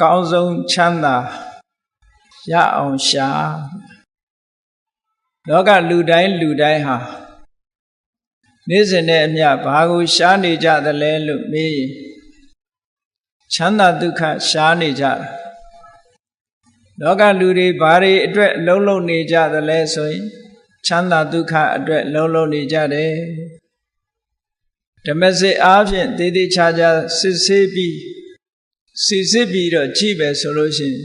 ကောင်းဆုံးချမ်းသာရအောင်ရှာလောကလူတိုင်းဟာနေ့စဉ်နဲ့အမျှဘာကိုရှားနေကြသလဲလို့မေးရင်ချမ်းသာဒုက္ခရှားနေကြတာလောကလူတွေဘာတွေအတွက်အလုံးလုံးနေကြသလဲဆိုရင်ချမ်းသာဒုက္ခအတွက်လုံးလုံးနေကြတယ်ဓမ္မစစ်အားဖြင့်သေသေးချာချာစစ်ဆေးပြီးတော့ကြည့်ပဲဆိုလို့ရှိရင်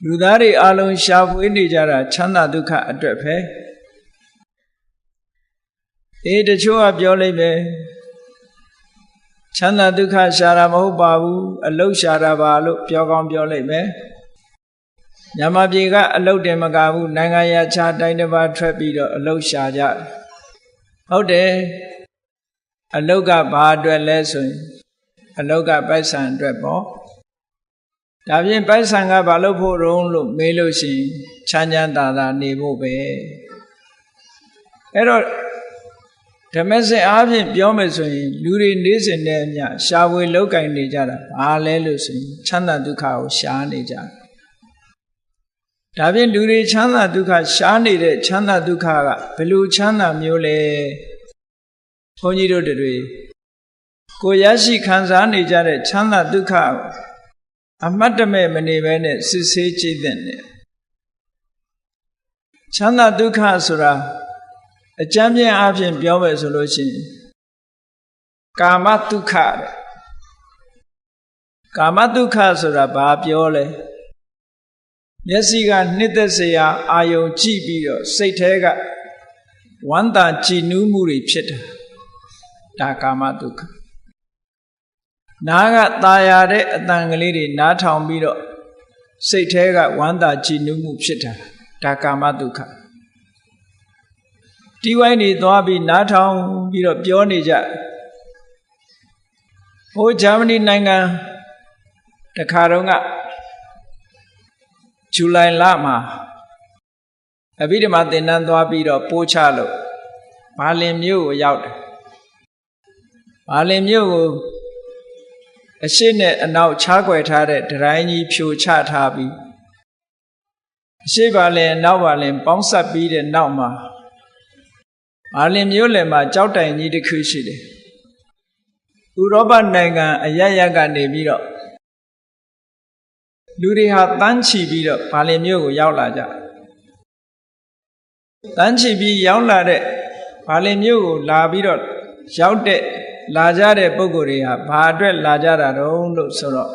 လူသားတွေအလုံးရှာဖွေနေကြတာချမ်းသာဒုက္ခအတွက်ပဲတချို့ကပြောလိုက်ပဲချမ်းသာဒုက္ခရှာတာမဟုတ်ပါဘူးအလုတ်ရှာတာပါလို့ပြောကောင်းပြောလိုက်မယ်မြန်မာပြည်ကအလုတ်တယ်မကဘူးနိုင်ငံရခြားတိုင်းတစ်ပါးထွက်ပြီးတော့အလုတ်ရှာကြဟုတ်တယ်အလုတ်ကဘာအတွက်လဲဆိုရင်အလုတ်ကပိုက်ဆံအတွက်ပေါ့ဒါဖြင့်ပိုက်ဆံကဘာလို့ဖို့ရုံးလို့မေးလို့ရှိရင်ချမ်းချမ်းသာသာနေဖို့ပဲအဲ့တော့ဓမ္မစစ်အားဖြင့်ပြောမယ်ဆိုရင်လူတွေနေ့စဉ်နဲ့အမျှရှားဝေလောက်ကင်နေကြတာဘာလဲလို့ဆိုရင်ချမ်းသာဒုက္ခကိုရှားနေကြဒါဖြင့်လူတွေချမ်းသာဒုက္ခရှားနေတဲ့ချမ်းသာဒုက္ခကဘယ်လိုချမ်းသာမျိုးလဲဘုန်းကြီးတို့တွေကိုရရှိခံစားနေကြတဲ့ချမ်းသာဒုက္ခကိုအမှတ်တမဲ့မနေဘဲနဲ့စစ်ဆေးကြည့်တဲ့ချမ်းသာဒုက္ခဆိုတာအကျမ်းပြင်းအဖြစ်ပြောမယ်ဆိုလို့ရှိရင်ကာမဒုက္ခတဲ့ကာမဒုက္ခဆိုတာဘာပြောလဲမျက်စိကနှစ်သက်စရာအာယုံကြည့်ပြီးတော့စိတ်ထဲကဝမ်းသာကြည်နူးမှုတွေဖြစ်တာဒါကာမဒုက္ခနားကตาရတဲ့အတန်ကလေးတွေနားထောင်ပြီးတော့စိတ်ထဲကဝမ်းသာကြည်နူးမှုဖြစ်တာဒါကာမဒုက္ခတီးဝိုင်းနေသွားပြီးနားထောင်ပြီးတော့ပြောနေကြဟိုဂျာမနီနိုင်ငံတခါတော့ကဇူလိုင်လမှာအဘိဓမ္မာသင်တန်းသွားပြီးတော့ပို့ချလို့ဘာလင်မြို့ကိုရောက်တယ်ဘာလင်မြို့ကိုအရှိနဲ့အနောက်ခြားကွယ်ထားတဲ့ဒရိုင်းကြီးဖြိုချထားပြီးအရှိဘာလင်အနောက်ဘာလင်ပေါင်းဆက်ပြီးတဲ့နောက်မှာဘာလင်မြို့လယ်မှာကြောက်တိုင်ကြီးတစ်ခုရှိတယ်ဥရောပနိုင်ငံအရရကနေပြီးတော့လူတွေဟာတန်းချီပြီးတော့ဘာလင်မြို့ကိုရောက်လာကြတန်းချီပြီးရောက်လာတဲ့ဘာလင်မြို့ကိုလာပြီးတော့လာကြတဲ့ပုဂ္ဂိုလ်တွေဟာဘာအတွက်လာကြတာတုံးလို့ဆိုတော့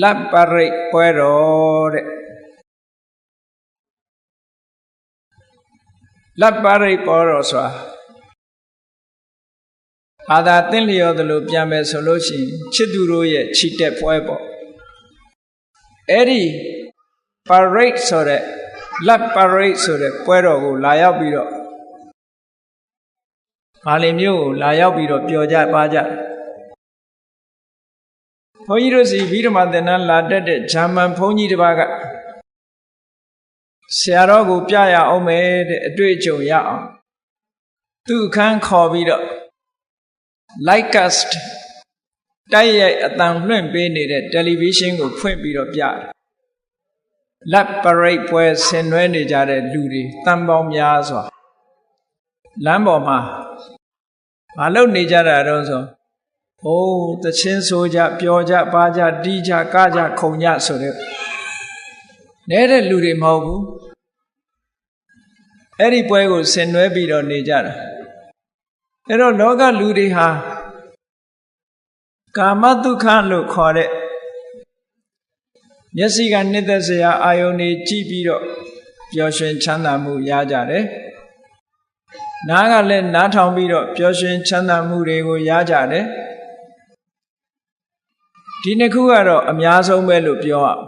လပ်ပရိတ်ပွဲတော်တဲ့လပ်ပရိတ်ပွဲတော်ဆိုတာဘာသာသင်လျော်သလိုပြန်မယ်ဆိုလို့ရှိရင်ချစ်သူတို့ရဲ့ချီတက်ပွဲပေါ့အဲ့ဒီပရိတ်ဆိုတဲ့လပ်ပရိတ်ဆိုတဲ့ပွဲတော်ကိုလာရောက်ပြီးတော့ဘာလင်မြို့ကိုလာရောက်ပြီးတော့ပျော်ကြပါကြဘုန်းကြီးတို့စီဗိဓမာသင်္นานလာတက်တဲ့ဂျာမန်ဘုန်းကြီးတစ်ပါးကဆရာတော်ကိုပြရအောင်မယ်တဲ့အတွေ့အကြုံရအောင်သူ့အခန်းခေါ်ပြီးတော့ Lightcast တိုက်ရိုက်အသံလွှင့်ပေးနေတဲ့တယ်လီဗီရှင်းကိုဖွင့်ပြီးတော့ပြတယ်လက်ပရိတ်ပွဲဆင်နွှဲနေကြတဲ့လူတွေတန်ပေါင်းများစွာလမ်းပေါ်မှာမလုပ်နေကြတာတော့ဆိုသချင်းဆိုကြပျော်ကြပါကြတီးကြကကြခုန်ကြဆိုတဲ့နေတဲ့လူတွေမဟုတ်ဘူးအဲ့ဒီပွဲကိုဆင်နွှဲပြီးတော့နေကြတာအဲ့တော့လောကလူတွေဟာကာမဒုက္ခလို့ခေါ်တဲ့မျက်စိကနှစ်သက်စရာအာယုန်တွေကြည့်ပြီးတော့ပျော်ရွှင်ချမ်းသာမှုရကြတယ်နားကလည်းနားထောင်ပြီးတော့ပျော်ရွှင်ချမ်းသာမှုတွေကိုရကြတယ်ဒီနှစ်ခုကတော့အများဆုံးပဲလို့ပြောရအောင်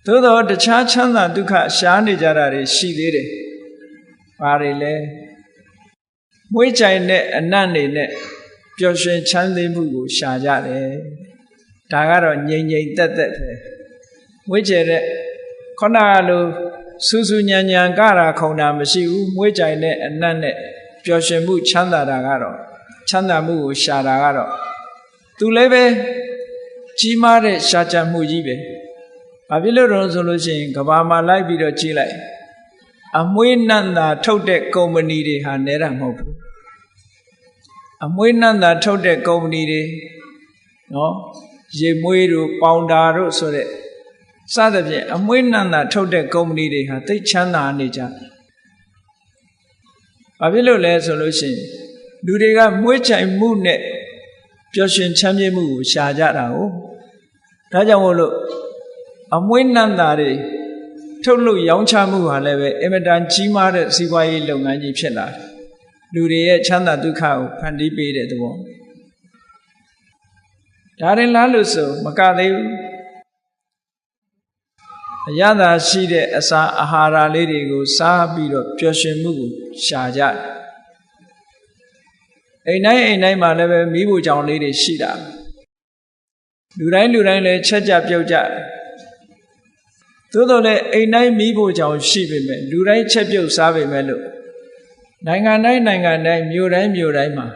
သို့တော့တခြားချမ်းသာဒုက္ခရှားနေကြတာတွေရှိသေးတယ်ဘာတွေလဲမွေးကြိုင်တဲ့အနတ်နေနဲ့ပျော်ရွှင်ချမ်းသာမှုကိုရှာကြတယ်ဒါကတော့ငြိမ်ငြိမ်သက်သက်ပဲမွေးကြတဲ့ခုနကလိုစူးစူးညံညံကတာခုံတာမရှိဘူးမွေးကြိုင်တဲ့အနတ်နဲ့ပျော်ရွှင်မှုချမ်းသာတာကတော့ချမ်းသာမှုကိုရှာတာကတော့ သူလည်းပဲကြီးမားတဲ့ရှားကြံမှုကြီးပဲဘာဖြစ်လို့တော့ဆိုလို့ရှိရင်ကဘာမှာလိုက်ပြီးတော့ကြည့်လိုက်အမွှေးနတ်သာထုတ်တဲ့ကုမ္ပဏီတွေဟာနဲတာမဟုတ်ဘူးအမွှေးနတ်သာထုတ်တဲ့ကုမ္ပဏီတွေနော်ရေမွေးတို့ပေါင်တာတို့ဆိုတဲ့စသဖြင့်အမွှေးနတ်သာထုတ်တဲ့ကုမ္ပဏီတွေဟာသိချမ်းသာနေကြဘာဖြစ်လို့လဲဆိုလို့ရှိရင်လူတွေကမွေးချိုင်မှုနဲ့ပျော်ရွှင်ချမ်းမြေ့မှုကိုရှာကြတာ哦ဒါကြောင့်မို့လို့အမွှေးနတ်သားတွေထုတ်လို့ရောင်းချမှုဟာလည်းပဲအင်မတန်ကြီးမားတဲ့စီးပွားရေးလုပ်ငန်းကြီးဖြစ်လာတယ်လူတွေရဲ့ချမ်းသာဒုက္ခကိုဖန်တီးပေးတဲ့သဘောဒါရင်လားလို့ဆိုမကသေးဘူးအရသာရှိတဲ့အစာအာဟာရလေးတွေကိုစားပြီးတော့ပျော်ရွှင်မှုကိုရှာကြတယ်အိမ်တိုင်းမှာလည်းပဲမိဖို့ကြောင့်လေးတွေရှိတာလူတိုင်းလည်းချက်ကြပြုတ်ကြတယ်သို့တော်လည်းအိမ်တိုင်းမိဖို့ကြောင့်ရှိပေမဲ့လူတိုင်းချက်ပြုတ်စားပေမဲ့လို့နိုင်ငံတိုင်းမြို့တိုင်းမှာ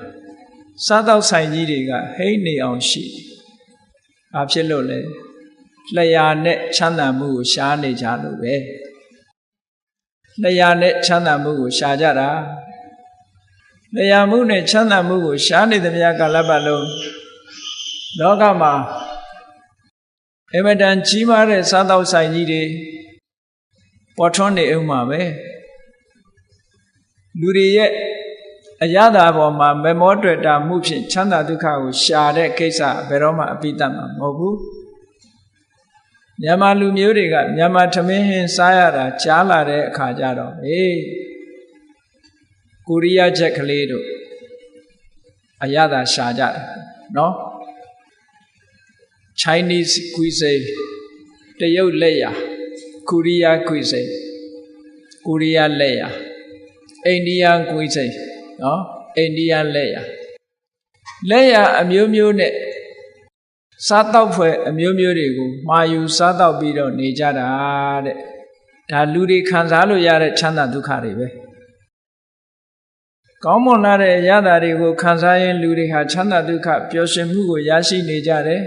စားတော့ဆိုင်ကြီးတွေကဟိမ့်နေအောင်ရှိတယ်။ဘာဖြစ်လို့လဲလျှာနဲ့ချမ်းသာမှုကိုရှားနေကြလို့ပဲလျှာနဲ့ချမ်းသာမှုကိုရှားကြတာလျှာမှုနဲ့ချမ်းသာမှုကိုရှားနေသမျှကာလပတ်လုံးလောကမှာအမတန်ကြီးမားတဲ့စားတော့ဆိုင်ကြီးတွေပေါ်ထွန်းနေအောင်မှာပဲလူတွေရဲ့အရသာပေါ်မှာမမောတွေ့တာမှုဖြင့်ချမ်းသာဒုက္ခကိုရှာတဲ့ကိစ္စဘယ်တော့မှအပိတတ်မှာမဟုတ်ဘူးမြန်မာလူမျိုးတွေကမြန်မာထမင်းဟင်းစားရတာကြားလာတဲ့အခါကျတော့ကိုရီးယားချက်ကလေးတို့အရသာရှာကြတယ်နော် Chinese cuisine တရုတ်လက်ရာကိုရီးယား cuisine ကိုရီးယားလက်ရာအိန္ဒိယ cuisine နော်အိန္ဒိယလက်ရာအမျိုးမျိုးနဲ့စားတော့ဖွယ်အမျိုးမျိုးတွေကိုမှာယူစားတော့ပြီးတော့နေကြတာတဲ့ဒါလူတွေခံစားလို့ရတဲ့ချမ်းသာဒုက္ခတွေပဲကောင်းမွန်လာတဲ့ရတာတွေကိုခံစားရင်လူတွေဟာချမ်းသာဒုက္ခပျော်ရွှင်မှုကိုရရှိနေကြတယ်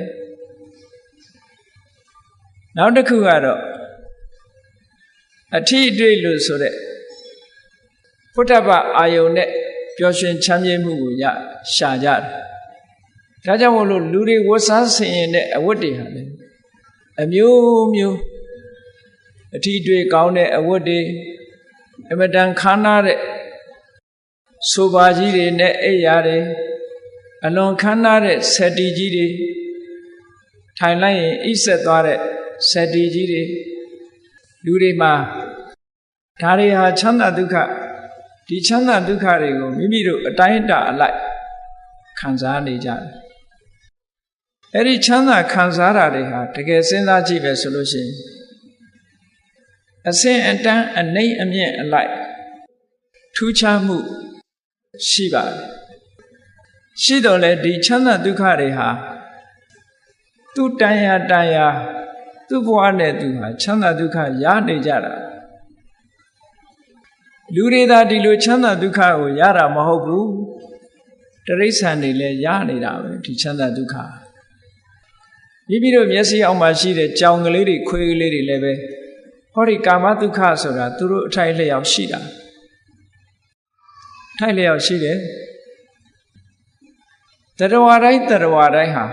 နောက်တစ်ခုကတော့အထီးအတွေ့လို့ဆိုတဲ့ဖုဒ္ဓဘာအာယုန်နဲ့ပျော်ရွှင်ချမ်းမြေ့မှုကိုရှာကြတယ်ဒါကြောင့်မို့လို့လူတွေဝတ်စားဆင်ရင်တဲ့အဝတ်တွေဟာလည်းအမျိုးမျိုးအထီးအတွေ့ကောင်းတဲ့အဝတ်တွေအမတန်ခမ်းနားတဲ့ဆိုပါကြီးတွေနဲ့အိပ်ရတယ်အလွန်ခမ်းနားတဲ့ဆက်တီကြီးတွေထိုင်လိုက်ရင်အိပ်ဆက်သွားတဲ့ဆက်တီကြီးတွေလူတွေမှာဒါတွေဟာချမ်းသာဒုက္ခဒီချမ်းသာဒုက္ခတွေကိုမိမိတို့အတိုင်းအတာအလိုက်ခံစားနေကြတယ်အဲ့ဒီချမ်းသာခံစားတာတွေဟာတကယ်စဉ်းစားကြည့်ပဲဆိုလို့ရှိရင်အစဉ်အတန်းအနှိမ့်အမြင့်အလိုက်ထူးခြားမှုရှိပါတယ်ရှိတော့လေဒီချမ်းသာဒုက္ခတွေဟာသူ့တန်ရာသူ့ဘဝနဲ့သူဟာချမ်းသာဒုက္ခရနေကြတာလူတွေသာဒီလိုချမ်းသာဒုက္ခကိုရတာမဟုတ်ဘူးတိရစ္ဆာန်တွေလည်းရနေတာပဲဒီချမ်းသာဒုက္ခမိမိတို့မျက်စိအောက်မှာရှိတဲ့ကြောင်ကလေးတွေခွေးကလေးတွေလည်းပဲဟောဒီကာမဒုက္ခဆိုတာသူတို့အထိုက်လျောက်ရှိတာထိုက်လျောက်ရှိတယ်တရဝတိုင်းဟာ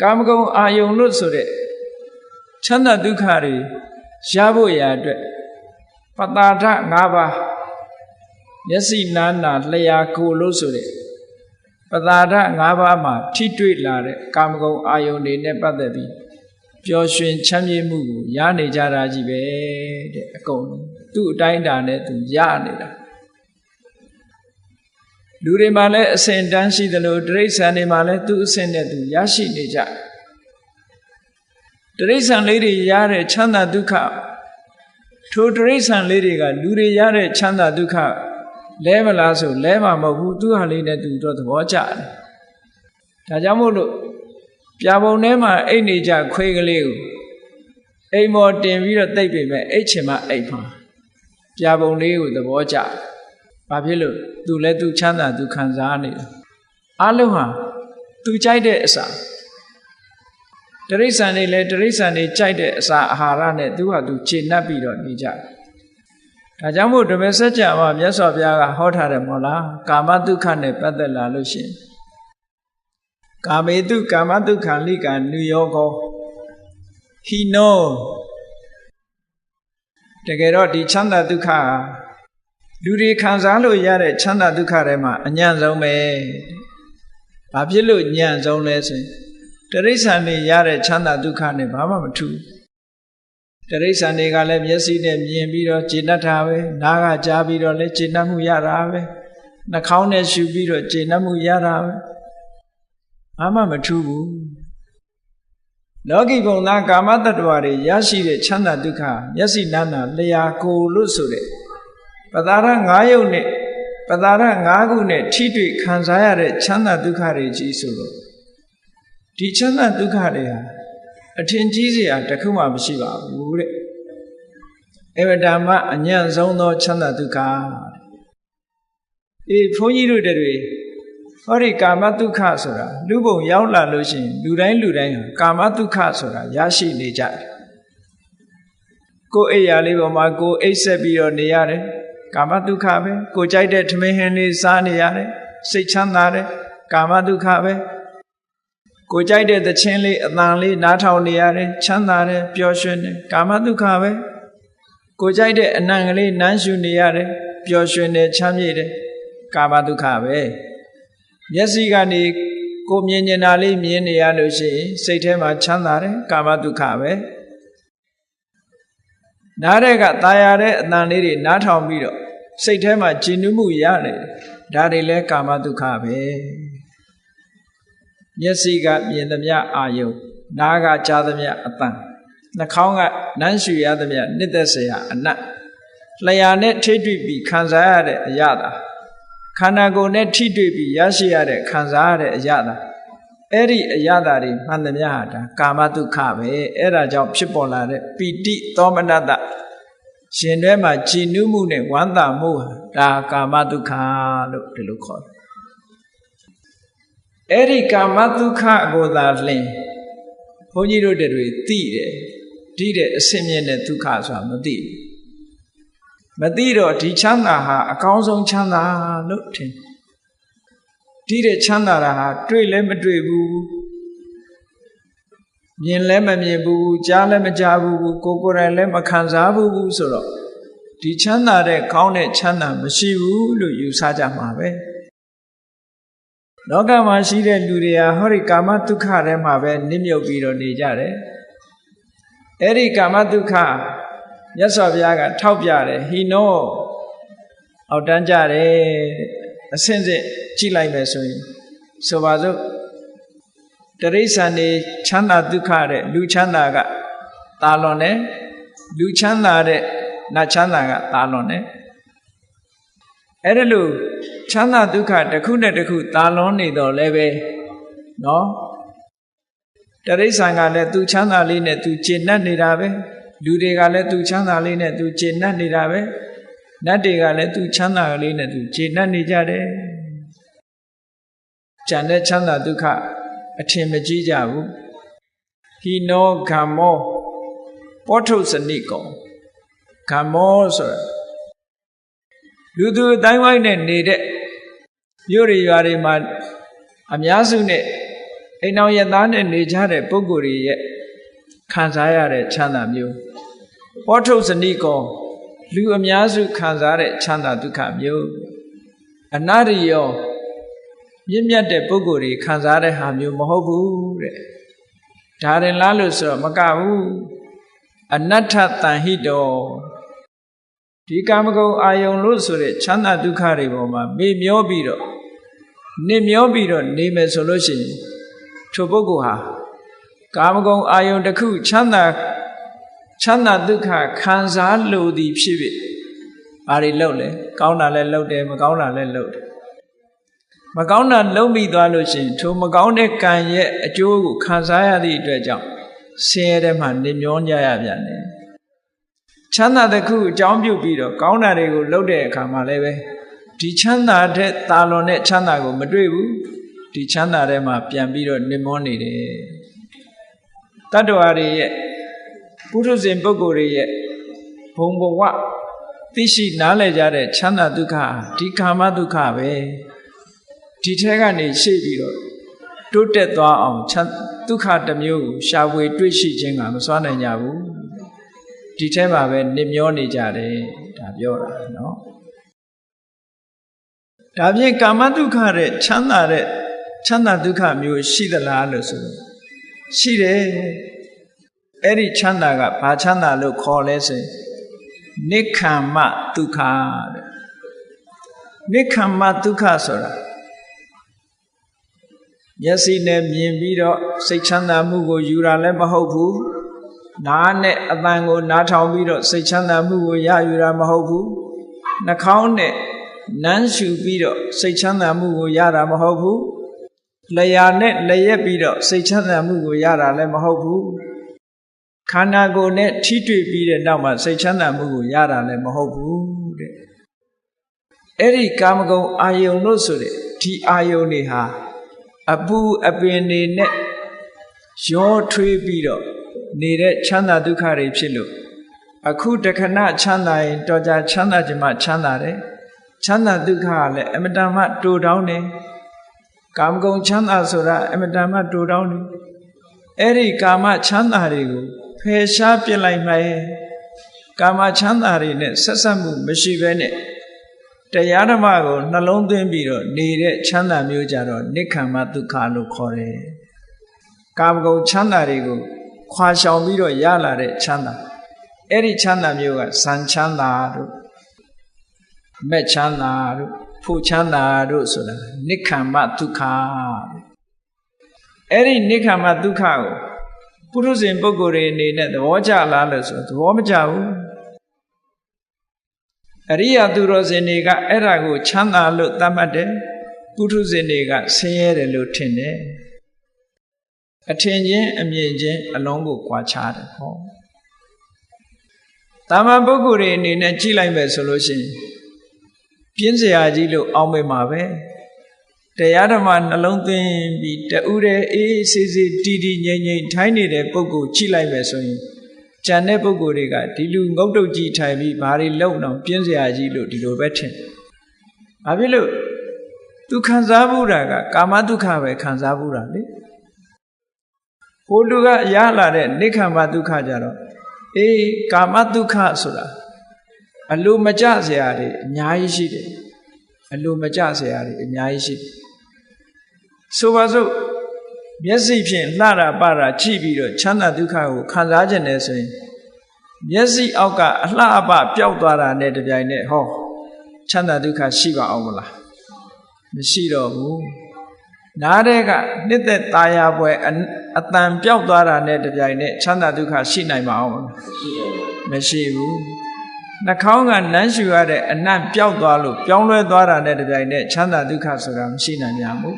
ကာမဂုဏ်အာယုန်လို့ဆိုတဲ့ချမ်းသာဒုက္ခတွေရဖို့ရာအတွက်ပတာထ၅ပါးမျက်စိနားနာလျှာကိုယ်လို့ဆိုတဲ့ပတာထ၅ပါးမှာထိတွေ့လာတဲ့ကာမဂုဏ်အာယုန်တွေနဲ့ပတ်သက်ပြီးပျော်ရွှင်ချမ်းမြေ့မှုကိုရနေကြတာကြီးပဲတဲ့အကုန်သူ့အတိုင်းအတာနဲ့သူရနေတာလူတွေမှာလည်းအစဉ်တန်းရှိသလိုတိရစ္ဆာန်တွေမှာလည်းသူ့အစဉ်နဲ့သူရရှိနေကြတိရစ္ဆာန်လေးတွေရတဲ့ချမ်းသာဒုက္ခထိုတိရစ္ဆာန်လေးတွေကလူတွေရတဲ့ချမ်းသာဒုက္ခလဲမလားဆိုလဲမှာမဟုတ်ဘူးသူ့ဟာလေးနဲ့သူတော့သဘောကျတယ်ဒါကြောင့်မို့လို့ပြာပုံထဲမှာအိတ်နေကြခွေးကလေးကိုအိမ်မော်တင်ပြီးတော့တိတ်ပေမဲ့အိတ်ချင်မှအိတ်မှာပြာပုံလေးကိုသဘောကျဘာဖြစ်လို့သူလည်းသူချမ်းသာသူခံစားနေတယ်အလုံးဟာ သူကြိုက်တဲ့အစာတရိစ္ဆာန်တွေလည်းတရိစ္ဆာန်တွေကြိုက်တဲ့အစာအာဟာရနဲ့သူဟာသူခြေနှပ်ပြီးတော့နေကြတယ်ဒါကြောင့်မို့ဓမ္မစကြာမှာမြတ်စွာဘုရားကဟောထားတယ်မို့လားကာမဒုက္ခနဲ့ပတ်သက်လာလို့ရှိရင်ကာမေတုကာမဒုက္ခလိကာနုယောကောဟိနောတကယ်တော့ဒီချမ်းသာဒုက္ခလူတွေခံစားလို့ရတဲ့ချမ်းသာဒုက္ခတွေမှာအညံ့ဆုံးပဲဘာဖြစ်လို့ညံ့ဆုံးလဲဆိုရင်တရိစ္ဆာန်တွေရတဲ့ချမ်းသာဒုက္ခနဲ့ဘာမှမထူးတရိစ္ဆာန်တွေကလည်းမျက်စိနဲ့မြင်ပြီးတော့ကျေနပ်တာပဲနားကကြားပြီးတော့လည်းကျေနပ်မှုရတာပဲနှာခေါင်းနဲ့ရှူပြီးတော့ကျေနပ်မှုရတာပဲဘာမှမထူးဘူးလောကီဘုံသားကာမတ္တဝါတွေရရှိတဲ့ချမ်းသာဒုက္ခမျက်စိနာနာလျာကိုယ်လို့ဆိုတဲ့ပတာရ၅ယုတ်နဲ့ပတာရ၅ခုနဲ့ထိတွေ့ခံစားရတဲ့ချမ်းသာဒုက္ခတွေကြီးဆိုလို့ဒီချမ်းသာဒုက္ခတွေဟာအထင်ကြီးစရာတစ်ခုမှမရှိပါဘူးတဲ့အဝတ္တမအညံ့ဆုံးသောချမ်းသာဒုက္ခဘုန်းကြီးတို့တွေဟောဒီကာမဒုက္ခဆိုတာလူဘုံရောက်လာလို့ရှိရင်လူတိုင်းဟာကာမဒုက္ခဆိုတာရရှိနေကြတယ်ကိုယ်အိယာလေးပေါ်မှာကိုယ်အိပ်ဆက်ပြီးတော့နေရတယ်ကာမဒုက္ခပဲကိုယ်ကြိုက်တဲ့ထမင်းဟင်းလေးစားနေရတယ်စိတ်ချမ်းသာတယ်ကာမဒုက္ခပဲကိုယ်ကြိုက်တဲ့သချင်းလေးအတန်လေးနားထောင်နေရတယ်ချမ်းသာတယ်ပျော်ရွှင်တယ်ကာမဒုက္ခပဲကိုယ်ကြိုက်တဲ့အနံ့ကလေးနမ်းရှူနေရတယ်ပျော်ရွှင်တယ်ချမ်းမြေ့တယ်ကာမဒုက္ခပဲမျက်စိကနေကိုမြင်နေတာလေးမြင်နေရလို့ရှိရင်စိတ်ထဲမှာချမ်းသာတယ်ကာမဒုက္ခပဲနားတဲ့ကตายရတဲ့အတန်လေးတွေနားထောင်ပြီးတော့စိတ်ထဲမှာကြည်နူးမှုရတယ်ဒါတွေလည်းကာမဒုက္ခပဲမျက်စိကမြင်သမျှအာယုနားကကြားသမျှအတန်နှာခေါင်းကနမ်းရှူရသမျှနှစ်သက်စရာအနတ်လျှာနဲ့ထိတွေ့ပြီးခံစားရတဲ့အရာသာခန္ဓာကိုယ်နဲ့ထိတွေ့ပြီးရရှိရတဲ့ခံစားရတဲ့အရာသာအဲ့ဒီအရာသာတွေမှန်သမျှဟာဒါကာမဒုက္ခပဲအဲ့ဒါကြောင့်ဖြစ်ပေါ်လာတဲ့ပီတိသောမနတရှင်ထဲမှာကြည်နူးမှုနဲ့ဝမ်းသာမှုဟာဒါကာမဒုက္ခလို့ဒီလိုခေါ်တယ်အဲ့ဒီကာမဒုက္ခကိုသာလျှင်ဘုန်းကြီးတို့တွေသိတယ်ဒီတဲ့အစင်မြင့်တဲ့ဒုက္ခဆိုတာမသိဘူးမသိတော့ဒီချမ်းသာဟာအကောင်းဆုံးချမ်းသာလို့ထင်ဒီတဲ့ချမ်းသာတာဟာတွေ့လည်းမတွေ့ဘူးမြင်လည်းမမြင်ဘူးကြားလည်းမကြားဘူးကိုယ်တိုင်လည်းမခံစားဘူးဆိုတော့ဒီချမ်းသာတဲ့ကောင်းတဲ့ချမ်းသာမရှိဘူးလို့ယူဆကြမှာပဲလောကမှာရှိတဲ့လူတွေဟာဟောဒီကာမဒုက္ခထဲမှာပဲနစ်မြုပ်ပြီးတော့နေကြတယ်အဲ့ဒီကာမဒုက္ခမြတ်စွာဘုရားကထောက်ပြတယ်ဟိနောအောက်တန်းကြတယ်အဆင့်ဆင့်ကြည့်လိုက်မယ်ဆိုရင်ဆိုပါစို့တရိစ္ဆာန်နေချမ်းသာဒုက္ခတဲ့လူချမ်းသာကတာလွန်တယ်လူချမ်းသာတဲ့နတ်ချမ်းသာကတာလွန်တယ်အဲ့ဒါလို့ချမ်းသာဒုက္ခတစ်ခုနဲ့တစ်ခုတာလွန်နေတော့လည်းပဲနော်တရိစ္ဆာန်ကလည်းသူချမ်းသာလေးနဲ့သူကျေနပ်နေတာပဲလူတွေကလည်းသူချမ်းသာလေးနဲ့သူကျေနပ်နေတာပဲနတ်တွေကလည်းသူချမ်းသာလေးနဲ့သူကျေနပ်နေကြတယ်ဉာဏ်နဲ့ချမ်းသာဒုက္ခအထင်မကြီးကြဘူးဟိနောဂမ္မောပောထုစနိကောဂမ္မောဆိုတာလူသူအတိုင်းဝိုင်းနဲ့နေတဲ့မြို့တွေရွာတွေမှာအများစုနဲ့အိမ်တော်ရသားနဲ့နေကြတဲ့ပုဂ္ဂိုလ်တွေရဲ့ခံစားရတဲ့ချမ်းသာမျိုးပောထုစနိကောလူအများစုခံစားတဲ့ချမ်းသာဒုက္ခမျိုးအနရိယောမြင့်မြတ်တဲ့ပုဂ္ဂိုလ်တွေခံစားတဲ့ဟာမျိုးမဟုတ်ဘူးတဲ့ဒါရင်လားလို့ဆိုတော့မကဘူးအနတ္ထတန်ဟိတောဒီကာမဂုဏ်အာယုံလို့ဆိုတဲ့ချမ်းသာဒုက္ခတွေပေါ်မှာမေ့မျောပြီးတော့နေမျောပြီးတော့နေမယ်ဆိုလို့ရှိရင်ထိုပုဂ္ဂိုလ်ဟာကာမဂုဏ်အာယုံတစ်ခုချမ်းသာဒုက္ခခံစားလို့သည်ဖြစ်ဖြစ်ဘာတွေလုပ်လဲကောင်းတာလည်းလုပ်တယ်မကောင်းတာလည်းလုပ်တယ်မကောင်းတာလုံးပြီးသွားလို့ရှိရင်ထိုမကောင်းတဲ့ကံရဲ့အကျိုးကိုခံစားရသည့်အတွက်ကြောင့်ဆင်းရဲတဲ့မှာနေမျောကြရပြန်တယ်ချမ်းသာတဲ့ခုအကြောင်းပြုပြီးတော့ကောင်းတာတွေကိုလုပ်တဲ့အခါမှာလည်းပဲဒီချမ်းသာတဲ့တာလွန်တဲ့ချမ်းသာကိုမတွေ့ဘူး ဒီချမ်းသာထဲမှာပြန်ပြီးတော့နေမောနေတယ်တတ္တဝါတွေရဲ့ပုထုဇဉ်ပုဂ္ဂိုလ်တွေရဲ့ဘုံဘဝသိရှိနားလည်ကြတဲ့ချမ်းသာဒုက္ခဒီကာမဒုက္ခပဲဒီထဲကနေရှေ့ပြီးတော့တိုးတက်သွားအောင်ဒုက္ခတစ်မျိုးကိုရှာဖွေတွေ့ရှိခြင်းကမစွမ်းနိုင်ကြဘူးဒီထဲမှာပဲနေမျောနေကြတယ်ဒါပြောတာနော်ဒါဖြင့်ကာမဒုက္ခတဲ့ချမ်းသာဒုက္ခမျိုးရှိသလားလို့ဆိုတော့ရှိတယ်အဲ့ဒီချမ်းသာကဘာချမ်းသာလို့ခေါ်လဲဆိုရင်နိက္ခမ္မဒုက္ခတဲ့နိက္ခမ္မဒုက္ခဆိုတာမျက်စိနဲ့မြင်ပြီးတော့စိတ်ချမ်းသာမှုကိုယူတာလည်းမဟုတ်ဘူးနားနဲ့အသံကိုနားထောင်ပြီးတော့စိတ်ချမ်းသာမှုကိုရယူတာမဟုတ်ဘူးနှာခေါင်းနဲ့နမ်းရှူပြီးတော့စိတ်ချမ်းသာမှုကိုရတာမဟုတ်ဘူးလျှာနဲ့လျက်ပြီးတော့စိတ်ချမ်းသာမှုကိုရတာလည်းမဟုတ်ဘူးခန္ဓာကိုယ်နဲ့ထိတွေ့ပြီးတဲ့နောက်မှာစိတ်ချမ်းသာမှုကိုရတာလည်းမဟုတ်ဘူးတဲ့အဲ့ဒီကာမဂုဏ်အာယုန်လို့ဆိုတဲ့ဒီအာယုန်တွေဟာအပူအပင်တွေနဲ့ရောထွေးပြီးတော့နေတဲ့ချမ်းသာဒုက္ခတွေဖြစ်လို့အခုတခဏချမ်းသာရင်တော်ကြချမ်းသာခြင်းမှချမ်းသာတယ်ချမ်းသာဒုက္ခကလည်းအမတန်မှတူတောင်းတယ်ကာမဂုဏ်ချမ်းသာဆိုတာအမတန်မှတူတောင်းတယ်အဲ့ဒီကာမချမ်းသာတွေကိုဖယ်ရှားပြစ်လိုက်မှကာမချမ်းသာတွေနဲ့ဆက်ဆက်မှုမရှိဘဲနဲ့တရားဓမ္မကိုနှလုံးသွင်းပြီးတော့နေတဲ့ချမ်းသာမျိုးကြတော့နိက္ခမ္မဒုက္ခလို့ခေါ်တယ်ကာမဂုဏ်ချမ်းသာတွေကိုခွာရှောင်ပြီးတော့ရလာတဲ့ချမ်းသာအဲ့ဒီချမ်းသာမျိုးကဇန်ချမ်းသာတို့မက်ချမ်းသာတို့ဖို့ချမ်းသာတို့ဆိုတာနိက္ခမ္မဒုက္ခအဲ့ဒီနိက္ခမ္မဒုက္ခကိုပုထုဇဉ်ပုဂ္ဂိုလ်တွေအနေနဲ့သဘောကျလားလို့ဆိုသဘောမကျဘူးအရိယာသူတော်စင်တွေကအဲ့ဒါကိုချမ်းသာလို့သတ်မှတ်တယ်ပုထုဇဉ်တွေကဆင်းရဲတယ်လို့ထင်တယ်အထင်ချင်းအမြင်ချင်းအလုံးကိုကွာခြားတယ်ဟောတာမန်ပုဂ္ဂိုလ်တွေအနေနဲ့ကြည့်လိုက်မယ်ဆိုလို့ရှိရင်ပြင်းစရာကြီးလို့အောင်းမိမှာပဲတရားဓမ္မနှလုံးသွင်းပြီးတူတဲ့အေးအေးဆေးဆေးတည်တည်ငြိမ်ငြိမ်ထိုင်နေတဲ့ပုဂ္ဂိုလ်ကြည့်လိုက်မယ်ဆိုရင်ကြံတဲ့ပုဂ္ဂိုလ်တွေကဒီလူငုတ်တုတ်ကြီးထိုင်ပြီးဘာတွေလုံအောင်ပြင်းစရာကြီးလို့ဒီလိုပဲထင်။ဘာဖြစ်လို့သူခံစားမှုတာကကာမဒုက္ခပဲခံစားမှုတာလေ။ဟိုလူကရလာတဲ့နိက္ခမဒုက္ခကြတော့အေးကာမဒုက္ခဆိုတာအလိုမကျစရာတွေအများကြီးရှိတယ်။အလိုမကျစရာတွေအများကြီးရှိတယ်။ဆိုပါစို့မျက်စိဖြင့်လှတာပတာကြည့်ပြီးတော့ချမ်းသာဒုက္ခကိုခံစားခြင်းနဲ့ဆိုရင်မျက်စိအောက်ကအလှအပပျောက်သွားတာနဲ့တပြိုင်နက်ဟောချမ်းသာဒုက္ခရှိပါအောင်မလားမရှိတော့ဘူးနားတဲ့ကနှစ်သက်ตาရပွဲအတန်ပျောက်သွားတာနဲ့တပြိုင်နက်ချမ်းသာဒုက္ခရှိနိုင်ပါအောင်မလားမရှိဘူးနှာခေါင်းကနမ်းရှူရတဲ့အနံ့ပျောက်သွားလို့ပြောင်းလဲသွားတာနဲ့တပြိုင်နက်ချမ်းသာဒုက္ခဆိုတာမရှိနိုင်ကြဘူး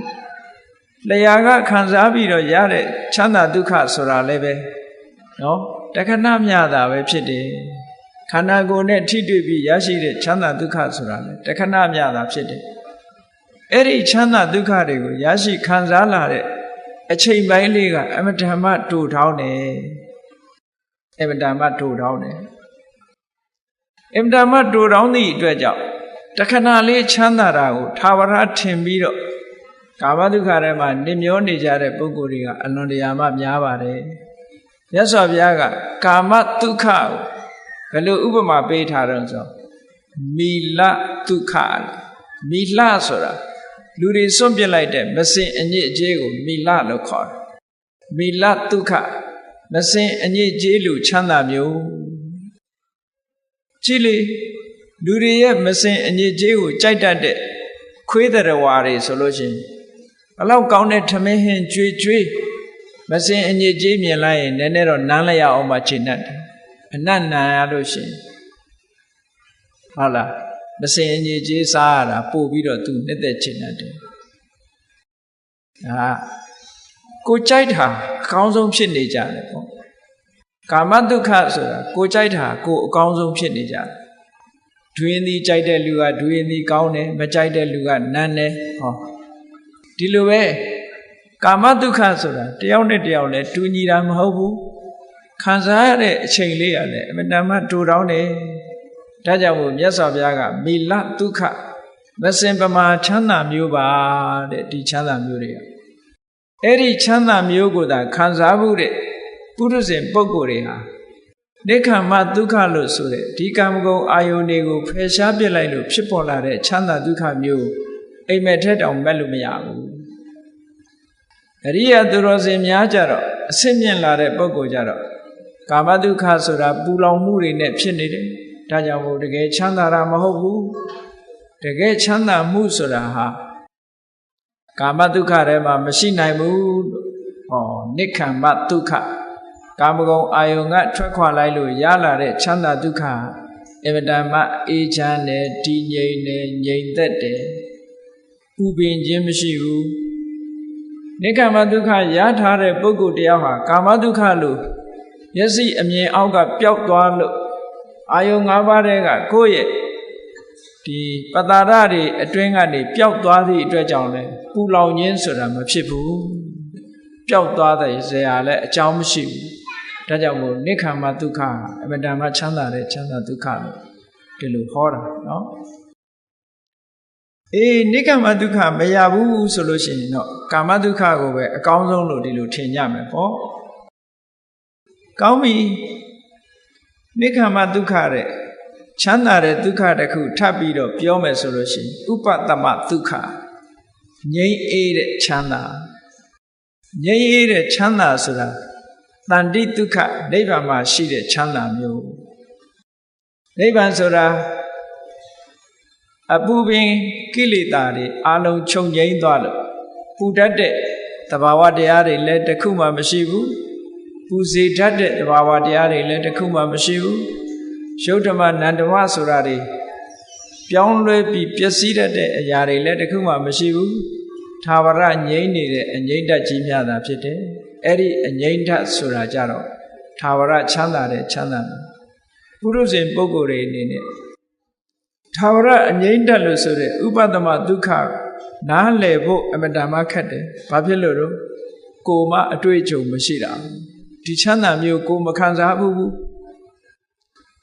လျှာကခံစားပြီးတော့ရတဲ့ချမ်းသာဒုက္ခဆိုတာလည်းပဲနော်တခဏမျှတာပဲဖြစ်တယ်ခန္ဓာကိုယ်နဲ့ထိတွေ့ပြီးရရှိတဲ့ချမ်းသာဒုက္ခဆိုတာလည်းတခဏမျှတာဖြစ်တယ်အဲ့ဒီချမ်းသာဒုက္ခတွေကိုရရှိခံစားလာတဲ့အချိန်ပိုင်းလေးကအမတ္တမတူထောင်းတယ်အမတ္တမတူထောင်းတယ်အမတ္တမတူထောင်းသည့်အတွက်ကြောင့်တခဏလေးချမ်းသာတာကိုသာဝရထင်ပြီးတော့ကာမဒုက္ခထဲမှာနေမျောနေကြတဲ့ပုဂ္ဂိုလ်တွေကအလွန်တရာမှများပါတယ်။မြတ်စွာဘုရားကကာမဒုက္ခကိုဘယ်လိုဥပမာပေးထားတော့ဆိုမီလဒုက္ခမီလဆိုတာလူတွေစွန့်ပစ်လိုက်တဲ့မစင်အညစ်အကြေးကိုမီလလို့ခေါ်တယ်။မီလဒုက္ခမစင်အညစ်အကြေးလူချမ်းသာမျိုးကြည့်လေလူတွေရဲ့မစင်အညစ်အကြေးကိုကြိုက်တတ်တဲ့ခွေးတရဝါတွေဆိုလို့ရှိရင်ဘလောက်ကောင်းတဲ့ထမင်းဟင်းကြွေကြွေမစင်အညစ်ကြေးမြင်လိုက်ရင်နည်းနည်းတော့နမ်းလိုက်ရအောင်မှချိန်တတ်တယ်အနတ်နမ်းရလို့ရှိရင်ဟုတ်လားမစင်အညစ်ကြေးစားရတာပို့ပြီးတော့သူနှစ်သက်ချိန်တတ်တယ်ဒါကိုကြိုက်တာအကောင်းဆုံးဖြစ်နေကြတယ်ပေါ့ကာမဒုက္ခဆိုတာကိုကြိုက်တာကိုအကောင်းဆုံးဖြစ်နေကြတယ်ဒွင်းသည်ကြိုက်တဲ့လူကဒွင်းသည်ကောင်းတယ်မကြိုက်တဲ့လူကနမ်းတယ်ဟောဒီလိုပဲ ကာမဒုက္ခဆိုတာတယောက်နဲ့တယောက်လည်းတူညီတာမဟုတ်ဘူးခံစားရတဲ့အချိန်လေးရလည်းအမှန်တမ်းတူတောင်းတယ်ဒါကြောင့်မို့မြတ်စွာဘုရားကမီလဒုက္ခမစင်ပမာချမ်းသာမျိုးပါတဲ့ဒီချမ်းသာမျိုးတွေကအဲ့ဒီချမ်းသာမျိုးကိုသာခံစားမှုတဲ့ပုရုဇဉ်ပုဂ္ဂိုလ်တွေဟာနိက္ခမဒုက္ခလို့ဆိုတဲ့ဒီကာမဂုဏ်အာယုန်တွေကိုဖယ်ရှားပစ်လိုက်လို့ဖြစ်ပေါ်လာတဲ့ချမ်းသာဒုက္ခမျိုးအိမ်မက်ထက်တောင်မဲ့လို့မရဘူးအရိယသူတော်စင်များကြတော့အစစ်မြင့်လာတဲ့ပုဂ္ဂိုလ်ကြတော့ကာမဒုက္ခဆိုတာပူလောင်မှုတွေနဲ့ဖြစ်နေတယ်ဒါကြောင့်မို့တကယ်ချမ်းသာတာမဟုတ်ဘူးတကယ်ချမ်းသာမှုဆိုတာဟာကာမဒုက္ခထဲမှာမရှိနိုင်ဘူးဟောနိက္ခမဒုက္ခကာမဂုဏ်အာယုန်ကထွက်ခွာလိုက်လို့ရလာတဲ့ချမ်းသာဒုက္ခအမတန်မှအေးချမ်းတယ်တည်ငြိမ်တယ်ငြိမ်သက်တယ်ပူပင်ခြင်းမရှိဘူးနိက္ခမဒုက္ခရထားတဲ့ပုဂ္ဂိုလ်တယောက်ဟာကာမဒုက္ခလို့မျက်စိအမြင်အောက်ကပျောက်သွားလို့အာယုန်၅ပါးတည်းကကိုယ့်ရဲ့ဒီပတ္တာရတွေအတွင်းကနေပျောက်သွားသည့်အတွက်ကြောင့်လဲပူလောင်ခြင်းဆိုတာမဖြစ်ဘူးပျောက်သွားတဲ့ဇေယျလည်းအကြောင်းမရှိဘူးဒါကြောင့်မို့နိက္ခမဒုက္ခအမှန်တမ်းမှချမ်းသာတဲ့ချမ်းသာဒုက္ခလို့ဒီလိုဟောတာနော်နိက္ခမဒုက္ခမရဘူးဆိုလို့ရှိရင်တော့ကာမဒုက္ခကိုပဲအကောင်းဆုံးလို့ဒီလိုထင်ကြမယ်ပေါ့ကောင်းပြီနိက္ခမဒုက္ခတဲ့ချမ်းသာတဲ့ဒုက္ခတစ်ခုထပ်ပြီးတော့ပြောမယ်ဆိုလို့ရှိရင်ဥပတမဒုက္ခငြိမ်းအေးတဲ့ချမ်းသာငြိမ်းအေးတဲ့ချမ်းသာဆိုတာတဏ္ဍိဒုက္ခနိဗ္ဗာန်မှာရှိတဲ့ချမ်းသာမျိုးနိဗ္ဗာန်ဆိုတာအပူပင်ကိလေသာတွေအလုံးချုပ်ငြိမ်းသွားလို့ပူတတ်တဲ့သဘာဝတရားတွေလည်းတစ်ခုမှမရှိဘူးပူစေတတ်တဲ့သဘာဝတရားတွေလည်းတစ်ခုမှမရှိဘူးရုပ်ဓမ္မနန္ဓမဆိုတာတွေပြောင်းလဲပြီးပျက်စီးတတ်တဲ့အရာတွေလည်းတစ်ခုမှမရှိဘူးသာဝရငြိမ်းနေတဲ့အငြိမ့်တတ်ကြီးများတာဖြစ်တယ်အဲ့ဒီအငြိမ့်တတ်ဆိုတာကြတော့သာဝရချမ်းသာတဲ့ချမ်းသာပုရုဇဉ်ပုဂ္ဂိုလ်တွေအနေနဲ့သာဝရအငြိမ့်တတ်လို့ဆိုတဲ့ဥပဒမဒုက္ခနားလည်ဖို့အမတန်မှခက်တယ်ဘာဖြစ်လို့တော့ကိုယ်မှအတွေ့အကြုံမရှိတာဒီချမ်းသာမျိုးကိုမခံစားဘူး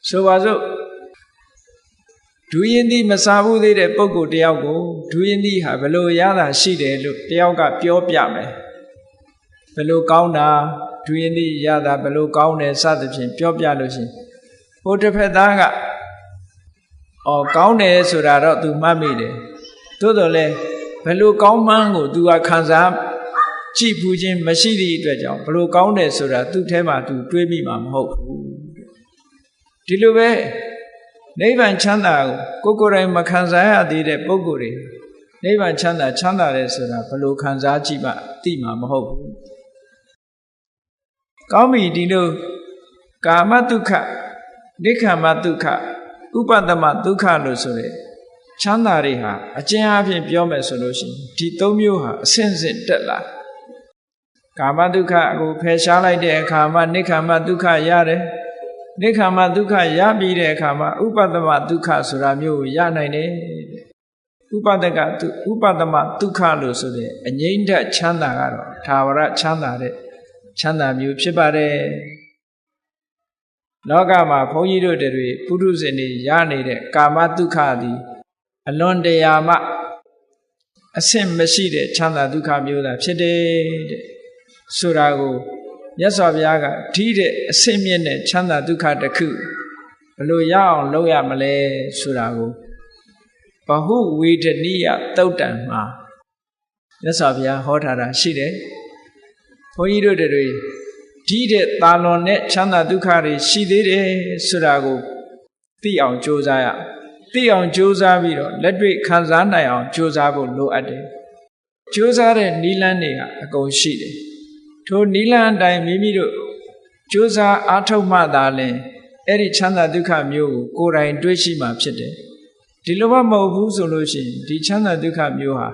ဆိုပါစို့ဒူရင်သည်မစားဘူးသေးတဲ့ပုဂ္ဂိုလ်တယောက်ကိုဒူရင်သည်ဟာဘယ်လိုရတာရှိတယ်လို့တယောက်ကပြောပြမယ်ဘယ်လိုကောင်းတာဒူရင်သည်ရတာဘယ်လိုကောင်းတယ်စသဖြင့်ပြောပြလို့ရှိရင်ဟိုတစ်ဖက်သားကကောင်းတယ်ဆိုတာတော့ तू မှတ်မိတယ်သို့တော်လည်းဘယ်လိုကောင်းမှန်းကို तू ကခံစားကြည့်ဘူးခြင်းမရှိသည့်အတွက်ကြောင့်ဘယ်လိုကောင်းတယ်ဆိုတာသူ့ထဲမှာ तू တွေးမိမှာမဟုတ်ဘူးဒီလိုပဲနိဗ္ဗာန်ချမ်းသာကိုကိုယ်တိုင်မခံစားရသေးတဲ့ပုဂ္ဂိုလ်တွေနိဗ္ဗာန်ချမ်းသာတယ်ဆိုတာဘယ်လိုခံစားကြည့်မှသိမှာမဟုတ်ဘူးကောင်းပြီဒီလိုကာမဒုက္ခနိက္ခမဒုက္ခဥပဒမဒုက္ခလို့ဆိုတဲ့ချမ်းသာတွေဟာအကျဉ်းအားဖြင့်ပြောမယ်ဆိုလို့ရှိရင်ဒီသုံးမျိုးဟာအဆင့်ဆင့်တက်လာကာမဒုက္ခကိုဖယ်ရှားလိုက်တဲ့အခါမှာနိက္ခမဒုက္ခရတယ်နိက္ခမဒုက္ခရပြီးတဲ့အခါမှာဥပဒမဒုက္ခဆိုတာမျိုးကိုရနိုင်တယ်ဥပဒမဒုက္ခလို့ဆိုတဲ့အငြိမ့်တဲ့ချမ်းသာကတော့သာဝရချမ်းသာတဲ့ချမ်းသာမျိုးဖြစ်ပါတယ်လောကမှာဘုန်းကြီးတို့တွေပုရုဇဉ်တွေရနေတဲ့ကာမဒုက္ခသည်အလွန်တရာမှအဆင့်မရှိတဲ့ချမ်းသာဒုက္ခမျိုးသာဖြစ်တယ်တဲ့ဆိုတာကိုမြတ်စွာဘုရားကဓိတဲ့အဆင့်မြင့်တဲ့ချမ်းသာဒုက္ခတစ်ခုဘယ်လိုရအောင်လုပ်ရမလဲဆိုတာကိုဘဟုဝေဒနိယသုတ်တံမှာမြတ်စွာဘုရားဟောထားတာရှိတယ်ဘုန်းကြီးတို့တွေဒီတဲ့တာလွန်တဲ့ချမ်းသာဒုက္ခတွေရှိသေးတယ်ဆိုတာကိုသိအောင်ကြိုးစားရသိအောင်ကြိုးစားပြီးတော့လက်တွေ့ခံစားနိုင်အောင်ကြိုးစားဖို့လိုအပ်တယ်ကြိုးစားတဲ့နည်းလမ်းတွေကအကုန်ရှိတယ်ထိုနည်းလမ်းအတိုင်းမိမိတို့ကြိုးစားအားထုတ်မှသာလျှင်အဲ့ဒီချမ်းသာဒုက္ခမျိုးကိုကိုယ်တိုင်တွေ့ရှိမှဖြစ်တယ်ဒီလိုမှမဟုတ်ဘူးဆိုလို့ရှိရင်ဒီချမ်းသာဒုက္ခမျိုးဟာ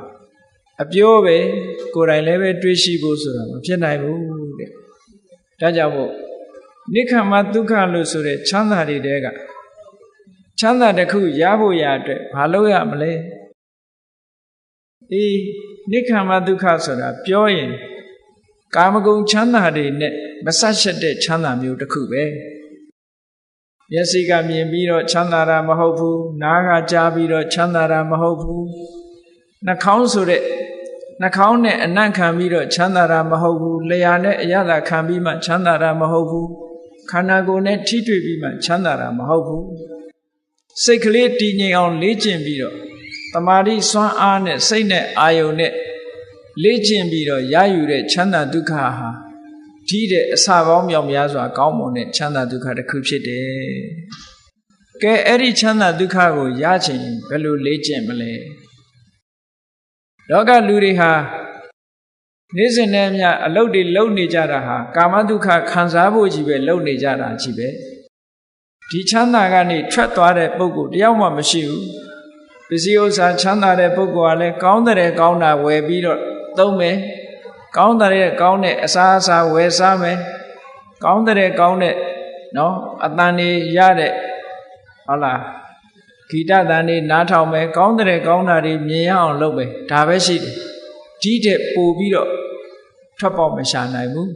အပြောပဲကိုယ်တိုင်လည်းပဲတွေ့ရှိဖို့ဆိုတာမဖြစ်နိုင်ဘူးတဲ့ဒါကြောင့်မို့နိက္ခမဒုက္ခလို့ဆိုတဲ့ချမ်းသာတွေတဲကချမ်းသာတစ်ခုရဖို့ရအတွက်ဘာလုပ်ရမလဲနိက္ခမဒုက္ခဆိုတာပြောရင် ကာမဂုဏ်ချမ်းသာတွေနဲ့မဆက်ရှက်တဲ့ချမ်းသာမျိုးတစ်ခုပဲမျက်စိကမြင်ပြီးတော့ချမ်းသာတာမဟုတ်ဘူးနားကကြားပြီးတော့ချမ်းသာတာမဟုတ်ဘူးနှာခေါင်းဆိုတဲ့နှာခေါင်းနဲ့အနံ့ခံပြီးတော့ချမ်းသာတာမဟုတ်ဘူးလျှာနဲ့အရသာခံပြီးမှချမ်းသာတာမဟုတ်ဘူးခန္ဓာကိုယ်နဲ့ထိတွေ့ပြီးမှချမ်းသာတာမဟုတ်ဘူးစိတ်ကလေးတည်ငြိမ်အောင်လေ့ကျင့်ပြီးတော့တမာတိစွမ်းအားနဲ့စိတ်နဲ့အာယုန်နဲ့လေ့ကျင့်ပြီးတော့ရယူတဲ့ချမ်းသာဒုက္ခဟာဒီတဲ့အစပေါင်းမြောက်များစွာကောင်းမွန်တဲ့ချမ်းသာဒုက္ခတစ်ခုဖြစ်တယ်။ကဲအဲ့ဒီချမ်းသာဒုက္ခကိုရချင်ဘယ်လိုလေ့ကျင့်မလဲ။လောကလူတွေဟာနေ့စဉ်နဲ့အမျှအလုပ်တွေလုပ်နေကြတာဟာကာမဒုက္ခခံစားဖို့ကြီးပဲလုပ်နေကြတာကြီးပဲ။ဒီချမ်းသာကနေထွက်သွားတဲ့ပုဂ္ဂိုလ်တယောက်မှမရှိဘူး။ပစ္စည်းဥစ္စာချမ်းသာတဲ့ပုဂ္ဂိုလ်ကလည်းကောင်းတဲ့ကောင်းတာဝယ်ပြီးတော့သုံးမယ်ကောင်းတဲ့ကောင်းတဲ့အစားအစာဝယ်စားမယ်ကောင်းတဲ့ကောင်းတဲ့နော်အတန်တွေရတဲ့ဟုတ်လားဂီတတန်တွေနားထောင်မယ်ကောင်းတဲ့ကောင်းတာတွေမြင်ရအောင်လုပ်မယ်ဒါပဲရှိတယ်ဒီတဲ့ပို့ပြီးတော့ထွက်ပေါက်မရှာနိုင်ဘူး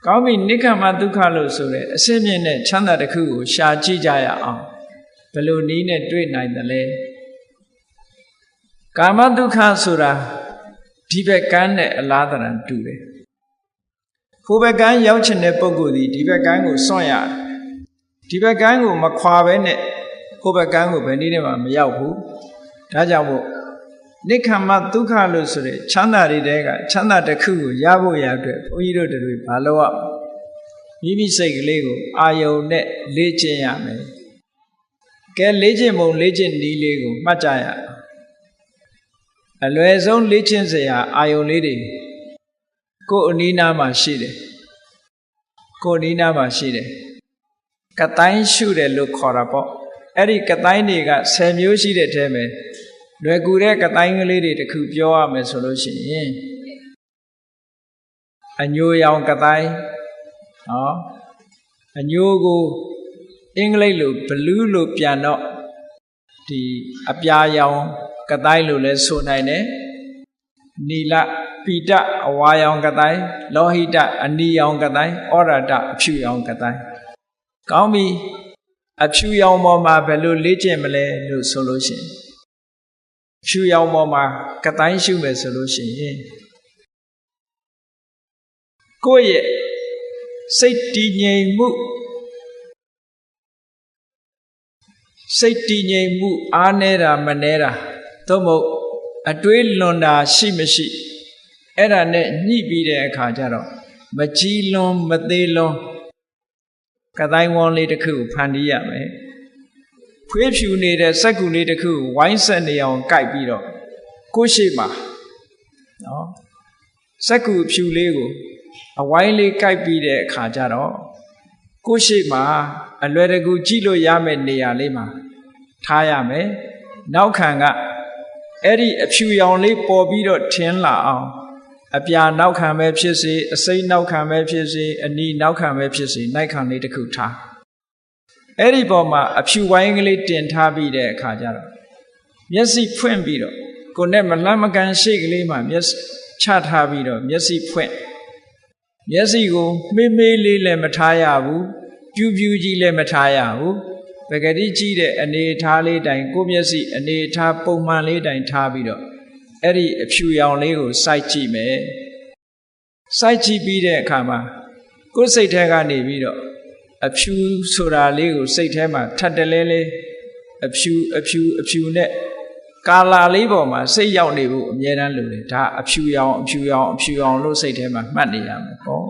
ကောင်းပြီနိက္ခမဒုက္ခလို့ဆိုတဲ့အစစ်မြင့်တဲ့ချမ်းသာတစ်ခုကိုရှာကြည့်ကြရအောင်ဘယ်လိုနည်းနဲ့တွေ့နိုင်သလဲကာမဒုက္ခဆိုတာဒီဘက်ကန်းနဲ့အလားတရံတူတယ်။ဟိုဘက်ကန်းရောက်ချင်တဲ့ပုဂ္ဂိုလ်ဒီဘက်ကန်းကိုစွန့်ရတယ်။ဒီဘက်ကန်းကိုမခွာဘဲနဲ့ဟိုဘက်ကန်းကိုဘယ်နည်းနဲ့မှမရောက်ဘူး။ဒါကြောင့်မို့နိက္ခမဒုက္ခလို့ဆိုတဲ့ချမ်းသာတွေတဲကချမ်းသာတစ်ခုကိုရဖို့ရအတွက်ဘုန်းကြီးတို့တွေဘာလို့ရမိမိစိတ်ကလေးကိုအာယုံနဲ့လေ့ကျင့်ရမယ်။ကဲလေ့ကျင့်ပုံလေ့ကျင့်နည်းလေးကိုမှတ်ကြရအောင်အလွယ်ဆုံးလေ့ကျင့်စရာအာယုံလေးတွေကိုယ်အနီးနားမှာရှိတယ်ကိုယ်အနီးနားမှာရှိတယ်ကတိုင်းရှုတယ်လို့ခေါ်တာပေါ့အဲ့ဒီကတိုင်းတွေက10မျိုးရှိတဲ့ထဲမှာလွယ်ကူတဲ့ကတိုင်းကလေးတွေတခုပြောရမယ်ဆိုလို့ရှိရင်အညိုရောင်ကတိုင်းဟောအညိုကိုအင်္ဂလိပ်လို blue လို့ပြန်တော့ဒီအပြာရောင်ကတိုင်းလို့လဲဆိုနိုင်တယ်နီလပိတအဝါရောင်ကတိုင်းလောဟိတအနီရောင်ကတိုင်းဩရတအဖြူရောင်ကတိုင်းကောင်းပြီအဖြူရောင်ပေါ်မှာဘယ်လိုလေ့ကျင့်မလဲလို့ဆိုလို့ရှိရင်ဖြူရောင်ပေါ်မှာကတိုင်းရှုမယ်ဆိုလို့ရှိရင်ကိုယ့်ရဲ့စိတ်တည်ငြိမ်မှုအားနေတာမနေတာသို့မဟုတ်အတွေးလွန်တာရှိမရှိအဲ့ဒါနဲ့ညှိပြီးတဲ့အခါကျတော့မကြီးလွန်မသေးလွန်ကတိုင်းဝန်းလေးတစ်ခုကိုဖန်တီးရမယ်ဖွေးဖြူနေတဲ့စက္ကူလေးတစ်ခုကိုဝိုင်းဆက်နေအောင်ကိုက်ပြီးတော့ကိုရှိမှာနော်စက္ကူဖြူလေးကိုအဝိုင်းလေးကိုက်ပြီးတဲ့အခါကျတော့ကိုရှိမှာအလွယ်တကူကြည့်လို့ရမယ့်နေရာလေးမှာထားရမယ်နောက်ခံကအဲ့ဒီအဖြူရောင်လေးပေါ်ပြီးတော့ထင်းလာအောင်အပြာနောက်ခံပဲဖြစ်စေအစိမ်းနောက်ခံပဲဖြစ်စေအနီနောက်ခံပဲဖြစ်စေနိုင်ခံလေးတစ်ခုထားအဲ့ဒီပေါ်မှာအဖြူဝိုင်းကလေးတင်ထားပြီးတဲ့အခါကျတော့မျက်စိဖွင့်ပြီးတော့ကိုယ်နဲ့မလှမ်းမကမ်းရှိကလေးမှာမျက်ချထားပြီးတော့မျက်စိဖွင့်မျက်စိကိုမေးမေးလေးလည်းမထားရဘူးပြူးပြူးကြီးလည်းမထားရဘူးပဂတိကြည့်တဲ့အနေထားလေးတိုင်ကိုမျက်စိအနေထားပုံမှန်လေးတိုင်ထားပြီးတော့အဲ့ဒီအဖြူရောင်လေးကိုစိုက်ကြည့်မယ်စိုက်ကြည့်ပြီးတဲ့အခါမှာကိုယ်စိတ်ထဲကနေပြီးတော့အဖြူဆိုတာလေးကိုစိတ်ထဲမှာထပ်တလဲလဲအဖြူနဲ့ကာလာလေးပေါ်မှာစိတ်ရောက်နေဖို့အမြဲတမ်းလိုတယ်ဒါအဖြူရောင်လို့စိတ်ထဲမှာမှတ်နေရမယ်ပေါ့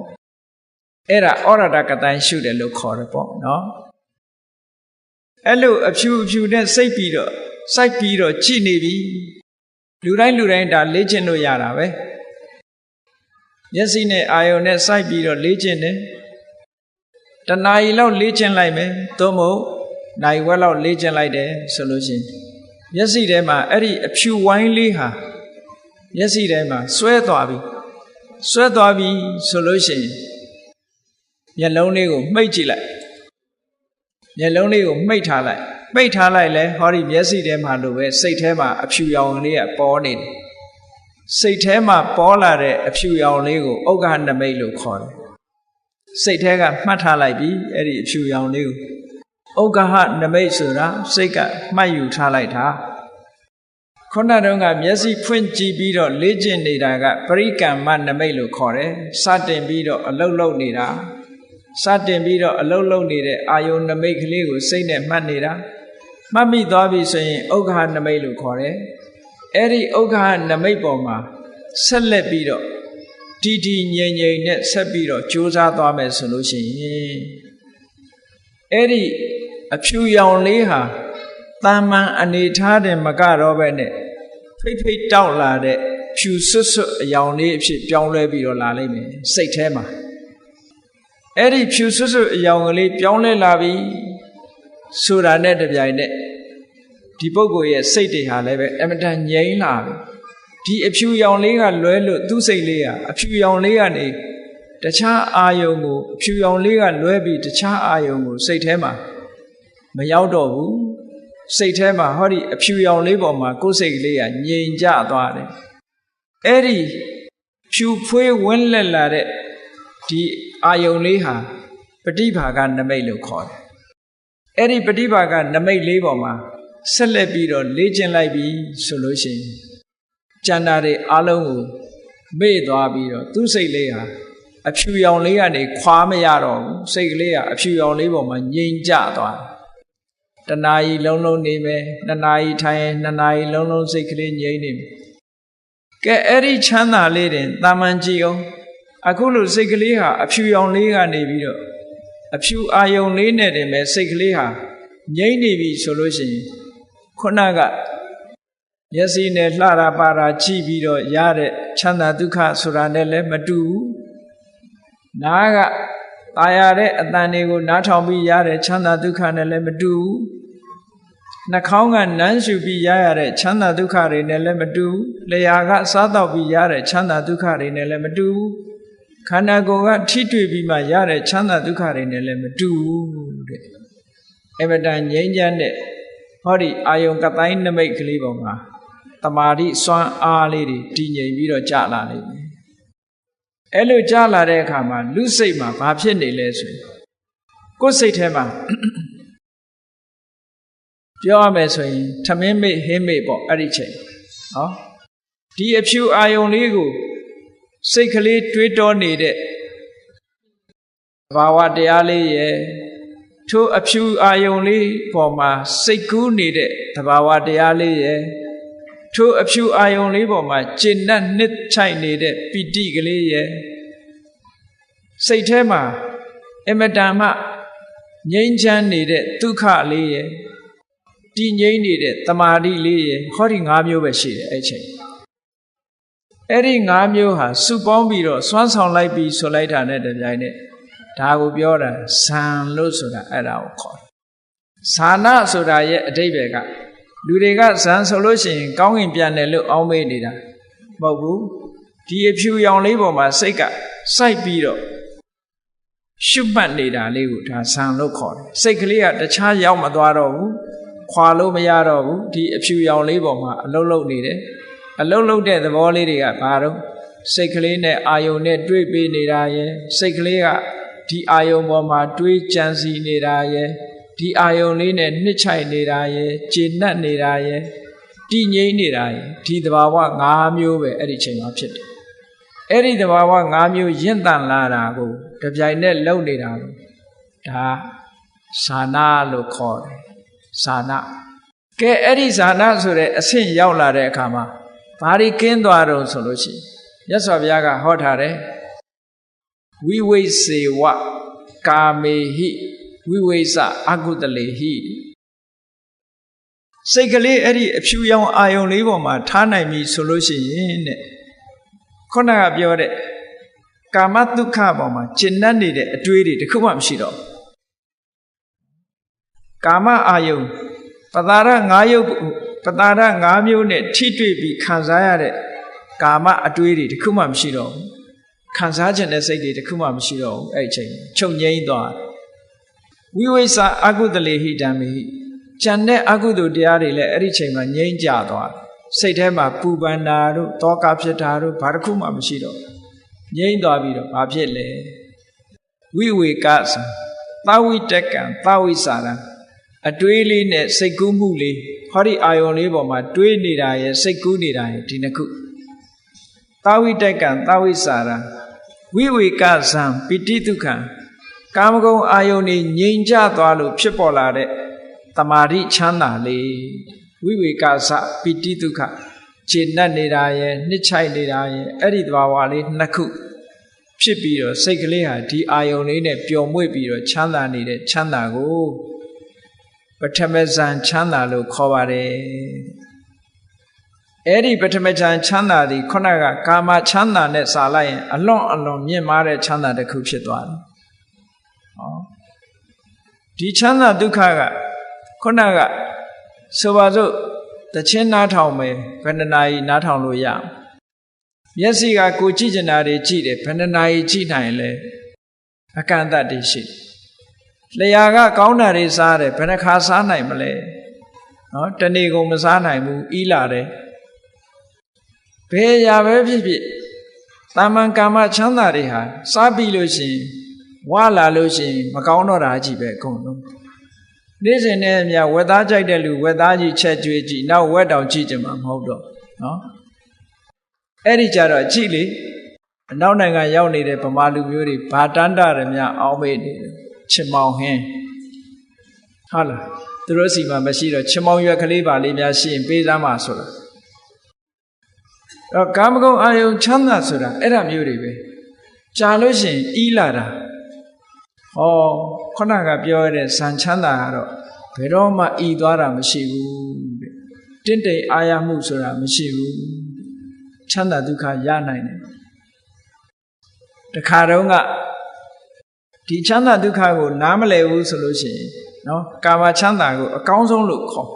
အဲ့ဒါဩရတကတိုင်းရှုတယ်လို့ခေါ်တယ်ပေါ့နော်အဲ့လိုအဖြူနဲ့စိတ်ပြီးတော့စိုက်ပြီးတော့ကြည်နေပြီလူတိုင်းဒါလေ့ကျင့်လို့ရတာပဲမျက်စိနဲ့အာယုံနဲ့စိုက်ပြီးတော့လေ့ကျင့်တယ်တဏှာကြီးလောက်လေ့ကျင့်လိုက်မယ်သို့မဟုတ်နိုင်ဝက်လောက်လေ့ကျင့်လိုက်တယ်ဆိုလို့ရှိရင်မျက်စိထဲမှာအဲ့ဒီအဖြူဝိုင်းလေးဟာမျက်စိထဲမှာဆွဲသွားပြီဆိုလို့ရှိရင်မျက်လုံးလေးကိုမှိတ်ကြည့်လိုက်မျက်လုံးလေးကိုမှိတ်ထားလိုက်လဲဟောဒီမျက်စိထဲမှာလိုပဲစိတ်ထဲမှာအဖြူရောင်လေးကပေါ်နေတယ် စိတ်ထဲမှာပေါ်လာတဲ့အဖြူရောင်လေးကိုဥက္ကဋ္ဌနမိတ်လို့ခေါ်တယ်စိတ်ထဲကမှတ်ထားလိုက်ပြီအဲ့ဒီအဖြူရောင်လေးကိုဥက္ကဋ္ဌနမိတ်ဆိုတာစိတ်ကမှတ်ယူထားလိုက်တာခုနတုန်းကမျက်စိဖွင့်ကြည့်ပြီးတော့လေ့ကျင့်နေတာကပရိကမ္မနမိတ်လို့ခေါ်တယ်စတင်ပြီးတော့အလုတ်လုတ်နေတာစတင်ပြီးတော့အလုတ်လုတ်နေတဲ့အာယုန်နမိတ်ကလေးကိုစိတ်နဲ့မှတ်နေတာမှတ်မိသွားပြီဆိုရင်ဥက္ကဋ္ဌနမိတ်လို့ခေါ်တယ်အဲ့ဒီဥက္ကဋ္ဌနမိတ်ပေါ်မှာဆက်လက်ပြီးတော့တည်တည်ငြိမ်ငြိမ်နဲ့ဆက်ပြီးတော့ကြိုးစားသွားမယ်ဆိုလို့ရှိရင်အဲ့ဒီအဖြူရောင်လေးဟာတာမန်အနေထားတယ်မကတော့ပဲနဲ့ဖိတ်ဖိတ်တောက်လာတဲ့ဖြူဆွတ်ဆွတ်အရောင်လေးအဖြစ်ပြောင်းလဲပြီးတော့လာလိမ့်မယ်စိတ်ထဲမှာအဲ့ဒီဖြူဆွတ်ဆွတ်အရောင်ကလေးပြောင်းလဲလာပြီဆိုတာနဲ့တပြိုင်နက်ဒီပုဂ္ဂိုလ်ရဲ့စိတ်တွေဟာလည်းပဲအမတန်ငြိမ်းလာပြီဒီအဖြူရောင်လေးကလွဲလို့သူ့စိတ်လေးဟာအဖြူရောင်လေးကနေတခြားအာယုံကိုအဖြူရောင်လေးကလွဲပြီးတခြားအာယုံကိုစိတ်ထဲမှာမရောက်တော့ဘူးစိတ်ထဲမှာဟောဒီအဖြူရောင်လေးပေါ်မှာကိုယ်စိတ်လေးကငြိမ်ကြသွားတယ်အဲ့ဒီဖြူဖွေးဝန်းလက်လာတဲ့ဒီအာယုံလေးဟာပฏิဘာကနမိတ်လို့ခေါ်တယ်အဲ့ဒီပฏิဘာကနမိတ်လေးပေါ်မှာဆက်လက်ပြီးတော့လေ့ကျင့်လိုက်ပြီဆိုလို့ရှိရင်ကျန်တာတွေအလုံးကိုမေ့သွားပြီးတော့သူ့စိတ်လေးဟာအဖြူရောင်လေးကနေခွာမရတော့ဘူးစိတ်ကလေးကအဖြူရောင်လေးပေါ်မှာငြိမ်ကြသွားတယ်တဏှာကြီးလုံးလုံးနေမယ်နှစ်နာရီထိုင်ရင်နှစ်နာရီလုံးလုံးစိတ်ကလေးငြိမ်နေမယ်ကဲအဲ့ဒီချမ်းသာလေးတင်တာမန်ကြည့်အောင်အခုလိုစိတ်ကလေးဟာအဖြူရောင်လေးကနေပြီးတော့အဖြူအာယုံလေးနဲ့တင်မယ်စိတ်ကလေးဟာငြိမ်နေပြီဆိုလို့ရှိရင်ခုနကမျက်စိနဲ့လှတာပါတာကြည့်ပြီးတော့ရတဲ့ချမ်းသာဒုက္ခဆိုတာနဲ့လည်းမတူဘူးနားကตายရတဲ့အတန်တွေကိုနားထောင်ပြီးရတဲ့ချမ်းသာဒုက္ခနဲ့လည်းမတူဘူးနှာခေါင်းကနမ်းရှူပြီးရတဲ့ချမ်းသာဒုက္ခတွေနဲ့လည်းမတူဘူးလျှာကစားတော့ပြီးရတဲ့ချမ်းသာဒုက္ခတွေနဲ့လည်းမတူဘူးခန္ဓာကိုယ်ကထိတွေ့ပြီးမှရတဲ့ချမ်းသာဒုက္ခတွေနဲ့လည်းမတူဘူးတဲ့အမတန်ငြိမ်းချမ်းတဲ့ဟောဒီအာယုံကတိုင်းနမိတ်ကလေးပေါ်မှာတမာတိစွမ်းအားလေးတွေတည်ငြိမ်ပြီးတော့ကြာလာလိမ့်မယ်အဲ့လိုကြာလာတဲ့အခါမှာလူစိတ်မှာဘာဖြစ်နေလဲဆိုရင်ကိုယ်စိတ်ထဲမှာပြောရမယ်ဆိုရင်ထမင်းမေ့ဟင်းမေ့ပေါ့အဲ့ဒီချိန်ဟောဒီအဖြူအာယုံလေးကိုစိတ်ကလေးတွေးတောနေတဲ့ဘာဝတရားလေးရဲ့ထိုအဖြူအာယုံလေးပေါ်မှာစိတ်ကူးနေတဲ့သဘာဝတရားလေးရဲ့ထိုအဖြူအာယုံလေးပေါ်မှာကျင့်တ်နှစ်ချိုက်နေတဲ့ပီတိကလေးရဲ့စိတ်ထဲမှာအမတန်မှငြိမ်းချမ်းနေတဲ့ဒုက္ခလေးရဲ့တည်ငြိမ်နေတဲ့တမာတိလေးရဲ့ဟောဒီ၅မျိုးပဲရှိတယ်အဲ့ချိန်အဲ့ဒီ၅မျိုးဟာစုပေါင်းပြီးတော့စွမ်းဆောင်လိုက်ပြီးဆိုလိုက်တာနဲ့တပြိုင်နက်ဒါကိုပြောတာဇံလို့ဆိုတာအဲ့ဒါကိုခေါ်တယ်ဇာနာဆိုတာရဲ့အဓိပ္ပာယ်ကလူတွေကဇံဆိုလို့ရှိရင်ကောင်းကင်ပြန်တယ်လို့အောင်းမေးနေတာမဟုတ်ဘူးဒီအဖြူရောင်လေးပေါ်မှာစိတ်ကစိုက်ပြီးတော့ရှုမှတ်နေတာလေးကိုဒါဇံလို့ခေါ်တယ်စိတ်ကလေးကတခြားရောက်မသွားတော့ဘူးခွာလို့မရတော့ဘူးဒီအဖြူရောင်လေးပေါ်မှာအလုံးလုံးနေတယ်အလုံးလုံးတဲ့သဘောလေးတွေကဘာတော့စိတ်ကလေးနဲ့အာယုံနဲ့တွေးပေးနေတာရဲ့စိတ်ကလေးကဒီအာယုံပေါ်မှာတွေးကြံစီနေတာရဲ့ဒီအာယုံလေးနဲ့နှစ်ချိုက်နေတာရဲ့ကျေနပ်နေတာရဲ့တည်ငြိမ်နေတာရဲ့ဒီသဘာဝ၅မျိုးပဲအဲ့ဒီချိန်မှာဖြစ်တယ်အဲ့ဒီသဘာဝ၅မျိုးရင့်တန်လာတာကိုတပြိုင်နက်လုံနေတာကိုဒါဇာနာလို့ခေါ်တယ်ဇာနာကဲအဲ့ဒီဇာနာဆိုတဲ့အဆင့်ရောက်လာတဲ့အခါမှာဘာတွေကင်းသွားတော့ဆိုလို့ရှိရင်မြတ်စွာဘုရားကဟောထားတယ်ဝိဝိစေဝကာမေဟိဝိဝိစအကုတလေဟိစိတ်ကလေးအဲ့ဒီအဖြူရောင်အာယုံလေးပေါ်မှာထားနိုင်ပြီဆိုလို့ရှိရင်တဲ့ခုနကပြောတဲ့ကာမတုခပေါ်မှာကျဉ်တ်နေတဲ့အတွေးတွေတခုမှမရှိတော့ကာမအာယုံပတာရ၅ယုတ်ပတာရ၅မျိုးနဲ့ထိတွေ့ပြီးခံစားရတဲ့ကာမအတွေးတွေတခုမှမရှိတော့ဘူးခံစားခြင်းတဲ့စိတ်တွေတခုမှမရှိတော့ဘူးအဲ့ဒီချိန်ချုပ်ငြိမ်းသွားဝိဝိသအကုသလေဟိဓမ္မေဟိကျန်တဲ့အကုသိုလ်တရားတွေလည်းအဲ့ဒီချိန်မှာငြိမ်းကြသွား စိတ်ထဲမှာပူပန်တာတို့တောကဖြစ်တာတို့ဘာတစ်ခုမှမရှိတော့ငြိမ့်သွားပြီးတော့ဘာဖြစ်လဲဝိဝေကသသဝိတကံသဝိစာရံအတွေးလေးနဲ့စိတ်ကူးမှုလေးဟောဒီအာယုံလေးပေါ်မှာတွေးနေတာရဲ့စိတ်ကူးနေတာရဲ့ဒီနှစ်ခုသဝိတကံသဝိစာရံဝိဝေကဇံပိဋိဒုက္ခံကာမဂုဏ်အာယုန်နေငြိမ်ကျသွားလို့ဖြစ်ပေါ်လာတဲ့တမာရိချမ်းသာလေးဝိဝေကဇပိဋိဒုက္ခခြေနှက်နေတာရဲ့နှစ်ချိုက်နေတာရဲ့အဲ့ဒီသဘာဝလေးနှစ်ခုဖြစ်ပြီးတော့စိတ်ကလေးဟာဒီအာယုန်လေးနဲ့ပျော်မွေ့ပြီးတော့ချမ်းသာနေတဲ့ချမ်းသာကိုပထမဇန်ချမ်းသာလို့ခေါ်ပါတယ်အဲ့ဒီပထမဇန်ချမ်းသာဒီခုနကကာမချမ်းသာနဲ့စာလိုက်ရင်အလွန်မြင့်မားတဲ့ချမ်းသာတစ်ခုဖြစ်သွားတယ်ဒီချမ်းသာဒုက္ခကခုနကဆိုပါစို့တခြင်းနားထောင်မယ်ဘယ်နှနာရီနားထောင်လို့ရမျက်စိကကိုကြည့်ကျင်တာတွေကြည့်တယ်ဘယ်နှနာရီကြည့်နိုင်လဲအကန့်အသတ်တွေရှိလျှာကကောင်းတာတွေစားတယ်ဘယ်နှခါစားနိုင်မလဲနော်တနေ့ကုန်မစားနိုင်ဘူးဤလာတယ်ဘယ်ရာပဲဖြစ်ဖြစ်တာမန်ကာမချမ်းသာတွေဟာစားပြီးလို့ရှိရင်ဝါလာလို့ရှိရင်မကောင်းတော့တာကြီးပဲအကုန်လုံးနေ့စဉ်နဲ့အမျှဝက်သားကြိုက်တဲ့လူဝက်သားကြီးချက်ကျွေးကြည့်နောက်ဝက်တောင်ကြည့်ကြမှာမဟုတ်တော့နော်အဲ့ဒီကြတော့ကြည့်လေအနောက်နိုင်ငံရောက်နေတဲ့ဗမာလူမျိုးတွေဘာတန်းတာရမြအောင်မေးနေတယ်ချင်မောင်ဟင်းဟုတ်လားသူတို့စီမှာမရှိတော့ချင်မောင်ရွက်ကလေးပါလေးများရှိရင်ပေးသားမှာဆိုတာတော့ကာမဂုဏ်အာယုံချမ်းသာဆိုတာအဲ့ဒါမျိုးတွေပဲကြာလို့ရှိရင်ဤလာတာဟောခုနကပြောရတဲ့ဇန်ချမ်းသာကတော့ဘယ်တော့မှဤသွားတာမရှိဘူးတဲ့တင့်တိမ်အာရမှုဆိုတာမရှိဘူးချမ်းသာဒုက္ခရနိုင်တယ်တခါတော့ကဒီချမ်းသာဒုက္ခကိုနားမလည်ဘူးဆိုလို့ရှိရင်နော်ကာမချမ်းသာကိုအကောင်းဆုံးလို့ခေါ်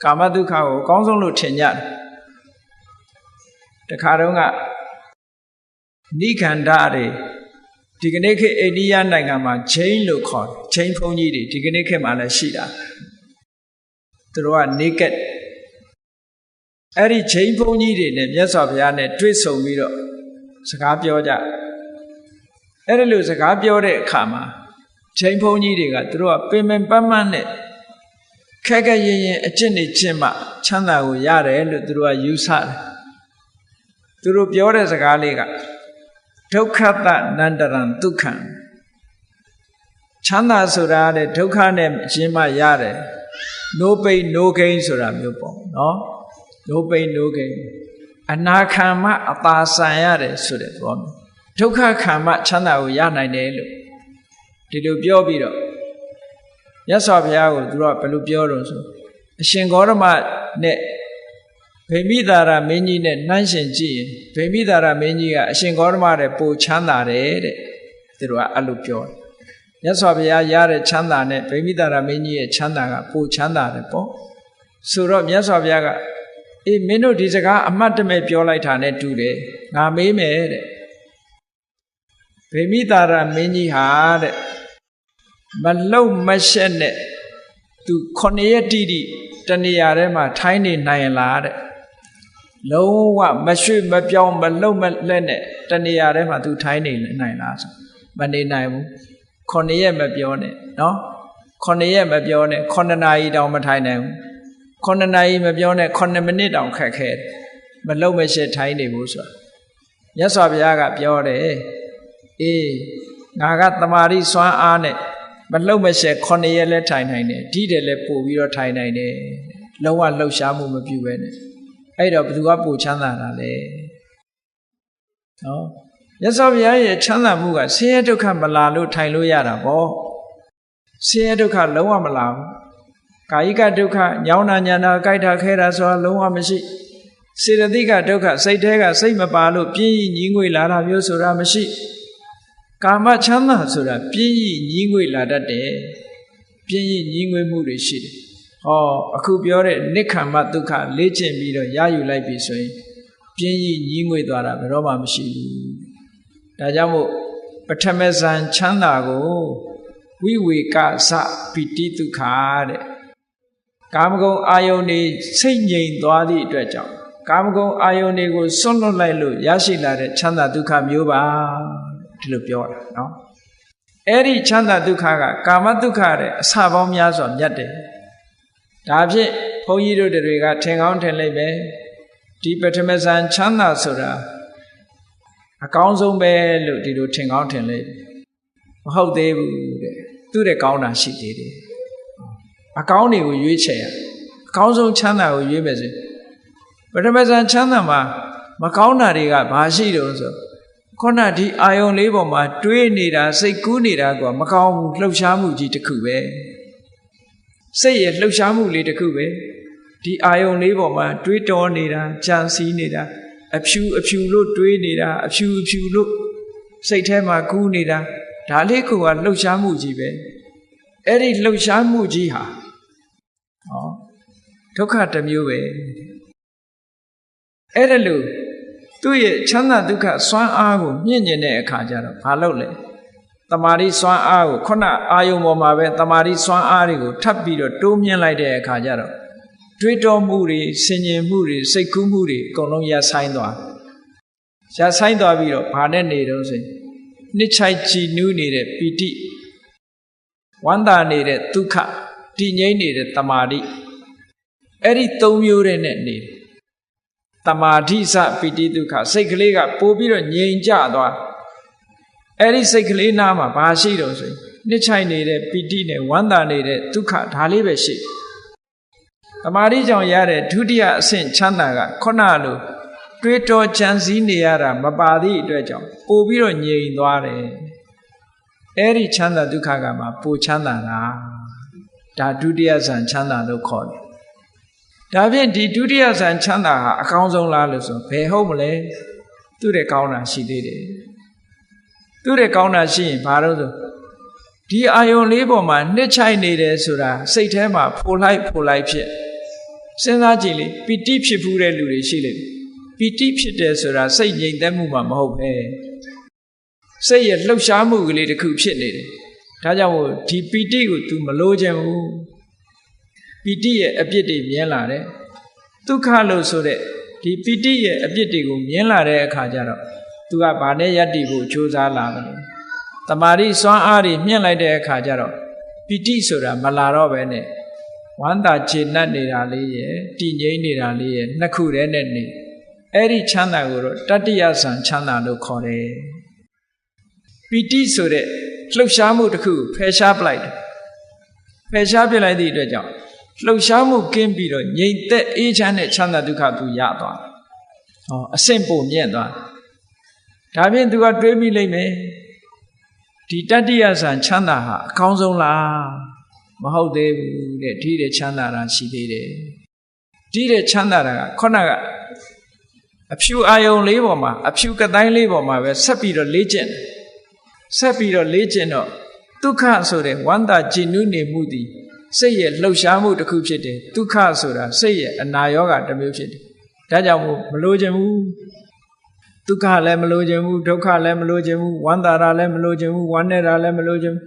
ကာမဒုက္ခကိုအကောင်းဆုံးလို့ထင်ကြတယ်တခါတော့ကနိခန္ဓာတွေဒီကနေ့ခေတ်အိန္ဒိယနိုင်ငံမှာချိန်လို့ခေါ်တယ်ချိန်ဘုန်းကြီးတွေဒီကနေ့ခေတ်မှာလည်းရှိတာသူတို့က naked အဲ့ဒီချိန်ဘုန်းကြီးတွေနဲ့မြတ်စွာဘုရားနဲ့တွေ့ဆုံပြီးတော့စကားပြောကြအဲ့ဒါလို့စကားပြောတဲ့အခါမှာချိန်ဘုန်းကြီးတွေကသူတို့ကပင်ပင်ပန်းပန်းနဲ့ခက်ခက်ရင်ရင်အကျင့်နေကျင့်မှချမ်းသာကိုရတယ်လို့သူတို့ကယူဆတယ်သူတို့ပြောတဲ့စကားလေးကဒုက္ခတနန္တရံဒုက္ခံချမ်းသာဆိုတာတဲ့ဒုက္ခနဲ့ရှင်းမှရတယ် no pain no gain ဆိုတာမျိုးပေါ့နော် no pain no gain အနာခံမှအသာဆန်ရတယ်ဆိုတဲ့ဘောဒုက္ခခံမှချမ်းသာကိုရနိုင်တယ်လို့ဒီလိုပြောပြီးတော့မြတ်စွာဘုရားကိုသူတို့ကဘယ်လိုပြောတော့ဆိုအရှင်ဂေါရမနဲ့ဗိမိသာရမင်းကြီးနဲ့နှိုင်းရှင်ကြည့်ရင်ဗိမိသာရမင်းကြီးကအရှင်ဂေါရမတဲ့ပိုချမ်းသာတယ်တဲ့သူတို့ကအဲ့လိုပြောတယ်မြတ်စွာဘုရားရတဲ့ချမ်းသာနဲ့ဗိမိသာရမင်းကြီးရဲ့ချမ်းသာကပိုချမ်းသာတယ်ပေါ့ဆိုတော့မြတ်စွာဘုရားကအေးမင်းတို့ဒီစကားအမှတ်တမဲ့ပြောလိုက်တာနဲ့တူတယ်ငါမေးမယ်တဲ့ဗိမိသာရမင်းကြီးဟာတဲ့မလုံမရှက်နဲ့သူ9ရက်တိတိတနေရာထဲမှာထိုင်းနေနိုင်လားတဲ့လုံးဝမရွှေ့မပြောင်းမလုံမလက်နဲ့တနေရာထဲမှာသူထိုင်းနေနိုင်လားဆိုမနေနိုင်ဘူး9ရက်မပြောနဲ့နော်9ရက်မပြောနဲ့9နာရီတောင်မထိုင်နိုင်ဘူး9နာရီမပြောနဲ့9မိနစ်တောင်ခက်ခဲတယ်မလုံမရှက်ထိုင်းနေဘူးဆိုတာမြတ်စွာဘုရားကပြောတယ်အေးငါကတမာရီစွမ်းအားနဲ့မလှုပ်မရှက်9ရက်လဲထိုင်နိုင်တယ်ဒီတယ်လဲပို့ပြီးတော့ထိုင်နိုင်တယ်လုံးဝလှုပ်ရှားမှုမပြုဘဲနဲ့အဲ့တော့ဘယ်သူကပို့ချမ်းသာတာလဲနော်မြတ်စွာဘုရားရဲ့ချမ်းသာမှုကဆင်းရဲဒုက္ခမလာလို့ထိုင်လို့ရတာပေါ့ဆင်းရဲဒုက္ခလုံးဝမလာဘူးကာယိကဒုက္ခညောင်းတာညာတာကြိုက်တာခဲတာဆိုတာလုံးဝမရှိစေတသိကဒုက္ခစိတ်ထဲကစိတ်မပါလို့ပြင်းရည်ညီးငွေလာတာမျိုးဆိုတာမရှိကာမချမ်းသာဆိုတာပြင်းရည်ညီးငွေလာတတ်တယ်ပြင်းရည်ညီးငွေမှုတွေရှိတယ်ဟောအခုပြောတဲ့နိက္ခမဒုက္ခလေ့ကျင့်ပြီးတော့ရယူလိုက်ပြီဆိုရင်ပြင်းရည်ညီးငွေသွားတာဘယ်တော့မှမရှိဘူးဒါကြောင့်မို့ပထမဇန်ချမ်းသာကိုဝိဝေကသပိတိဒုက္ခတဲ့ကာမဂုဏ်အာယုန်နေစိတ်ငြိမ်သွားသည့်အတွက်ကြောင့် ကာမဂုဏ်အာယုန်တွေကိုစွန့်လွတ်လိုက်လို့ရရှိလာတဲ့ချမ်းသာဒုက္ခမျိုးပါဒီလိုပြောတာနော်အဲ့ဒီချမ်းသာဒုက္ခကကာမဒုက္ခတဲ့အစပေါင်းများစွာမြတ်တယ်ဒါဖြင့်ဘုန်းကြီးတို့တွေကထင်ကောင်းထင်လိုက်ပဲဒီပထမဇန်ချမ်းသာဆိုတာအကောင်းဆုံးပဲလို့ဒီလိုထင်ကောင်းထင်လိုက်မဟုတ်သေးဘူးတဲ့သူ့တဲ့ကောင်းတာရှိသေးတယ်အကောင်းတွေကိုရွေးချယ်ရအကောင်းဆုံးချမ်းသာကိုရွေးမယ်ဆိုပထမဇန်ချမ်းသာမှာမကောင်းတာတွေကဘာရှိတုံးဆိုခုနဒီအာယုံလေးပေါ်မှာတွေးနေတာစိတ်ကူးနေတာကမကောင်းဘူးလှုပ်ရှားမှုကြီးတစ်ခုပဲစိတ်ရဲ့လှုပ်ရှားမှုလေးတစ်ခုပဲဒီအာယုံလေးပေါ်မှာတွေးတောနေတာကြံစည်နေတာအဖြူလို့တွေးနေတာအဖြူလို့စိတ်ထဲမှာကူးနေတာဒါလေးကလှုပ်ရှားမှုကြီးပဲအဲ့ဒီလှုပ်ရှားမှုကြီးဟာဒုက္ခတစ်မျိုးပဲအဲ့ဒါလို့သူ့ရဲ့ချမ်းသာဒုက္ခစွမ်းအားကိုမြင့်ကျင်တဲ့အခါကျတော့ဘာလုပ်လဲတမာတိစွမ်းအားကိုခုနအာယုံပေါ်မှာပဲတမာတိစွမ်းအားတွေကိုထပ်ပြီးတော့တိုးမြင့်လိုက်တဲ့အခါကျတော့တွေးတောမှုတွေဆင်ញင်မှုတွေစိတ်ကူးမှုတွေအကုန်လုံးရပ်ဆိုင်သွားပြီးတော့ဘာနဲ့နေတော့ဆိုနှစ်ချိုက်ကြည်နူးနေတဲ့ပီတိဝမ်းသာနေတဲ့ဒုက္ခတည်ငြိမ်နေတဲ့တမာတိအဲ့ဒီသုံးမျိုးနဲ့နေတယ်တမာတိစပီတိဒုက္ခစိတ်ကလေးကပို့ပြီးတော့ငြိမ်ကြသွားအဲ့ဒီစိတ်ကလေးနားမှာဘာရှိတော့ဆိုနှစ်ချိုက်နေတဲ့ပီတိနဲ့ဝမ်းသာနေတဲ့ဒုက္ခဒါလေးပဲရှိတမာတိကြောင့်ရတဲ့ဒုတိယအဆင့်ချမ်းသာကခုနလိုတွေးတောကြံစည်နေရတာမပါသည့်အတွက်ကြောင့်ပို့ပြီးတော့ငြိမ်သွားတယ်အဲ့ဒီချမ်းသာဒုက္ခကမှပိုချမ်းသာတာဒါဒုတိယဇန်ချမ်းသာလို့ခေါ်တယ်ဒါဖြင့်ဒီဒုတိယဇန်ချမ်းသာဟာအကောင်းဆုံးလားလို့ဆိုဘယ်ဟုတ်မလဲသူ့တဲ့ကောင်းတာရှိသေးတယ်သူ့တဲ့ကောင်းတာရှိရင်ဘာလို့ဆိုဒီအာယုံလေးပေါ်မှာနှစ်ချိုက်နေတယ်ဆိုတာစိတ်ထဲမှာဖိုလိုက်ဖြစ်စဉ်းစားကြည့်လေပီတိဖြစ်ဘူးတဲ့လူတွေရှိလေပီတိဖြစ်တယ်ဆိုတာစိတ်ငြိမ်သက်မှုမှမဟုတ်ပဲစိတ်ရဲ့လှုပ်ရှားမှုကလေးတစ်ခုဖြစ်နေတယ်ဒါကြောင့်မို့ဒီပီတိကို तू မလိုချင်ဘူးပီတိရဲ့အပြစ်တွေမြင်လာတယ်ဒုက္ခလို့ဆိုတဲ့ဒီပီတိရဲ့အပြစ်တွေကိုမြင်လာတဲ့အခါကျတော့ तू ကဘာနဲ့ယက်တီကိုကြိုးစားလာတယ်တမာတိစွမ်းအားတွေမြင့်လိုက်တဲ့အခါကျတော့ပီတိဆိုတာမလာတော့ပဲနဲ့ဝမ်းသာခြေနှက်နေတာလေးရဲ့တည်ငြိမ်နေတာလေးရဲ့နှစ်ခုတည်းနဲ့နေအဲ့ဒီချမ်းသာကိုတော့တတ္တိယဇန်ချမ်းသာလို့ခေါ်တယ်ပီတိဆိုတဲ့လှုပ်ရှားမှုတစ်ခုဖယ်ရှားပလိုက်တယ်ဖယ်ရှားပြလိုက်သည့်အတွက်ကြောင့်လှုပ်ရှားမှုကင်းပြီးတော့ငြိမ်သက်အေးချမ်းတဲ့ချမ်းသာဒုက္ခသူရသွားတယ်အဆင့်ပိုမြင့်သွားဒါဖြင့်သူကတွေးမိလိမ့်မယ်ဒီတတ္တိယဇန်ချမ်းသာဟာအကောင်းဆုံးလားမဟုတ်သေးဘူးတဲ့ဒီတဲ့ချမ်းသာတာရှိသေးတယ်ဒီတဲ့ချမ်းသာတာကခုနကအဖြူအာယုံလေးပေါ်မှာအဖြူကတိုင်းလေးပေါ်မှာပဲဆက်ပြီးတော့လေ့ကျင့်တော့ဒုက္ခဆိုတဲ့ဝမ်းသာကြည်နူးနေမှုသည်စိတ်ရဲ့လှုပ်ရှားမှုတစ်ခုဖြစ်တယ်ဒုက္ခဆိုတာစိတ်ရဲ့အနာရောဂါတစ်မျိုးဖြစ်တယ်ဒါကြောင့်မလိုချင်ဘူးဒုက္ခလည်းမလိုချင်ဘူးဒုက္ခလည်းမလိုချင်ဘူးဝမ်းသာတာလည်းမလိုချင်ဘူးဝမ်းနည်းတာလည်းမလိုချင်ဘူး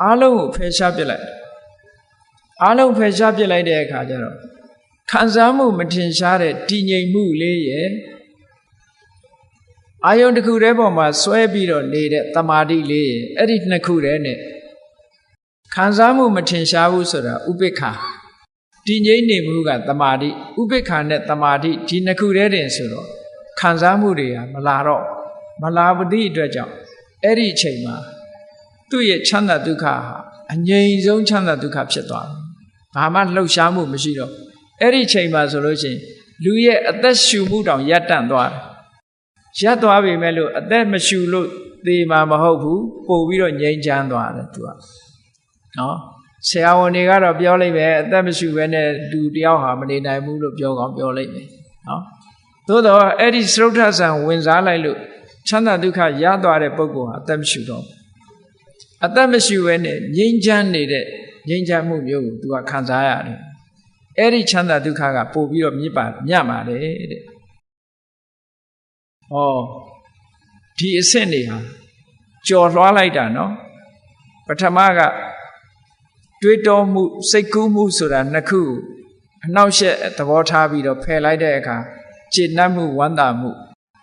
အားလုံးကိုဖယ်ရှားပစ်လိုက်တဲ့အခါကျတော့ခံစားမှုမထင်ရှားတဲ့တည်ငြိမ်မှုလေးရဲ့အာယုန်တစ်ခုတည်းပေါ်မှာဆွဲပြီးတော့နေတဲ့တမာတိလေးရဲ့အဲ့ဒီနှစ်ခုတည်းနဲ့ခံစားမှုမထင်ရှားဘူးဆိုတာဥပိ္ပခာတည်ငြိမ်နေမှုကတမာတိဥပိ္ပခာနဲ့တမာတိဒီနှစ်ခုတည်းတင်ဆိုတော့ခံစားမှုတွေကမလာဘူးသည့်အတွက်ကြောင့်အဲ့ဒီအချိန်မှာသူ့ရဲ့ချမ်းသာဒုက္ခဟာအငြိမ်ဆုံးချမ်းသာဒုက္ခဖြစ်သွားတယ်ဘာမှလှုပ်ရှားမှုမရှိတော့အဲ့ဒီအချိန်မှာဆိုလို့ရှိရင်လူရဲ့အသက်ရှူမှုတောင်ရပ်တန့်သွားတယ်ရပ်သွားပြီမဲ့လို့အသက်မရှူလို့သေမှာမဟုတ်ဘူးပို့ပြီးတော့ငြိမ်ချမ်းသွားတယ်သူကနော်ဆရာဝန်တွေကတော့ပြောလိုက်ပဲအသက်မရှူဘဲနဲ့လူတယောက်ဟာမနေနိုင်ဘူးလို့ပြောလိုက်မယ်နော်သို့တော့အဲ့ဒီစရုဒ္ဓဆံဝင်စားလိုက်လို့ချမ်းသာဒုက္ခရသွားတဲ့ပုဂ္ဂိုလ်ဟာအသက်မရှူတော့အသက်မရှူဘဲနဲ့ငြိမ်းချမ်းနေတဲ့ငြိမ်းချမ်းမှုမျိုးကိုသူကခံစားရတယ်အဲ့ဒီချမ်းသာဒုက္ခကပို့ပြီးတော့မြတ်ပါတယ်တဲ့ဒီအဆင့်တွေဟာကြော်လွှားလိုက်တာနော်ပထမကတွေးတောမှုစိတ်ကူးမှုဆိုတာနှစ်ခုအနှောက်အယှက်သဘောထားပြီးတော့ဖယ်လိုက်တဲ့အခါ ကျေနပ်မှုဝမ်းသာမှု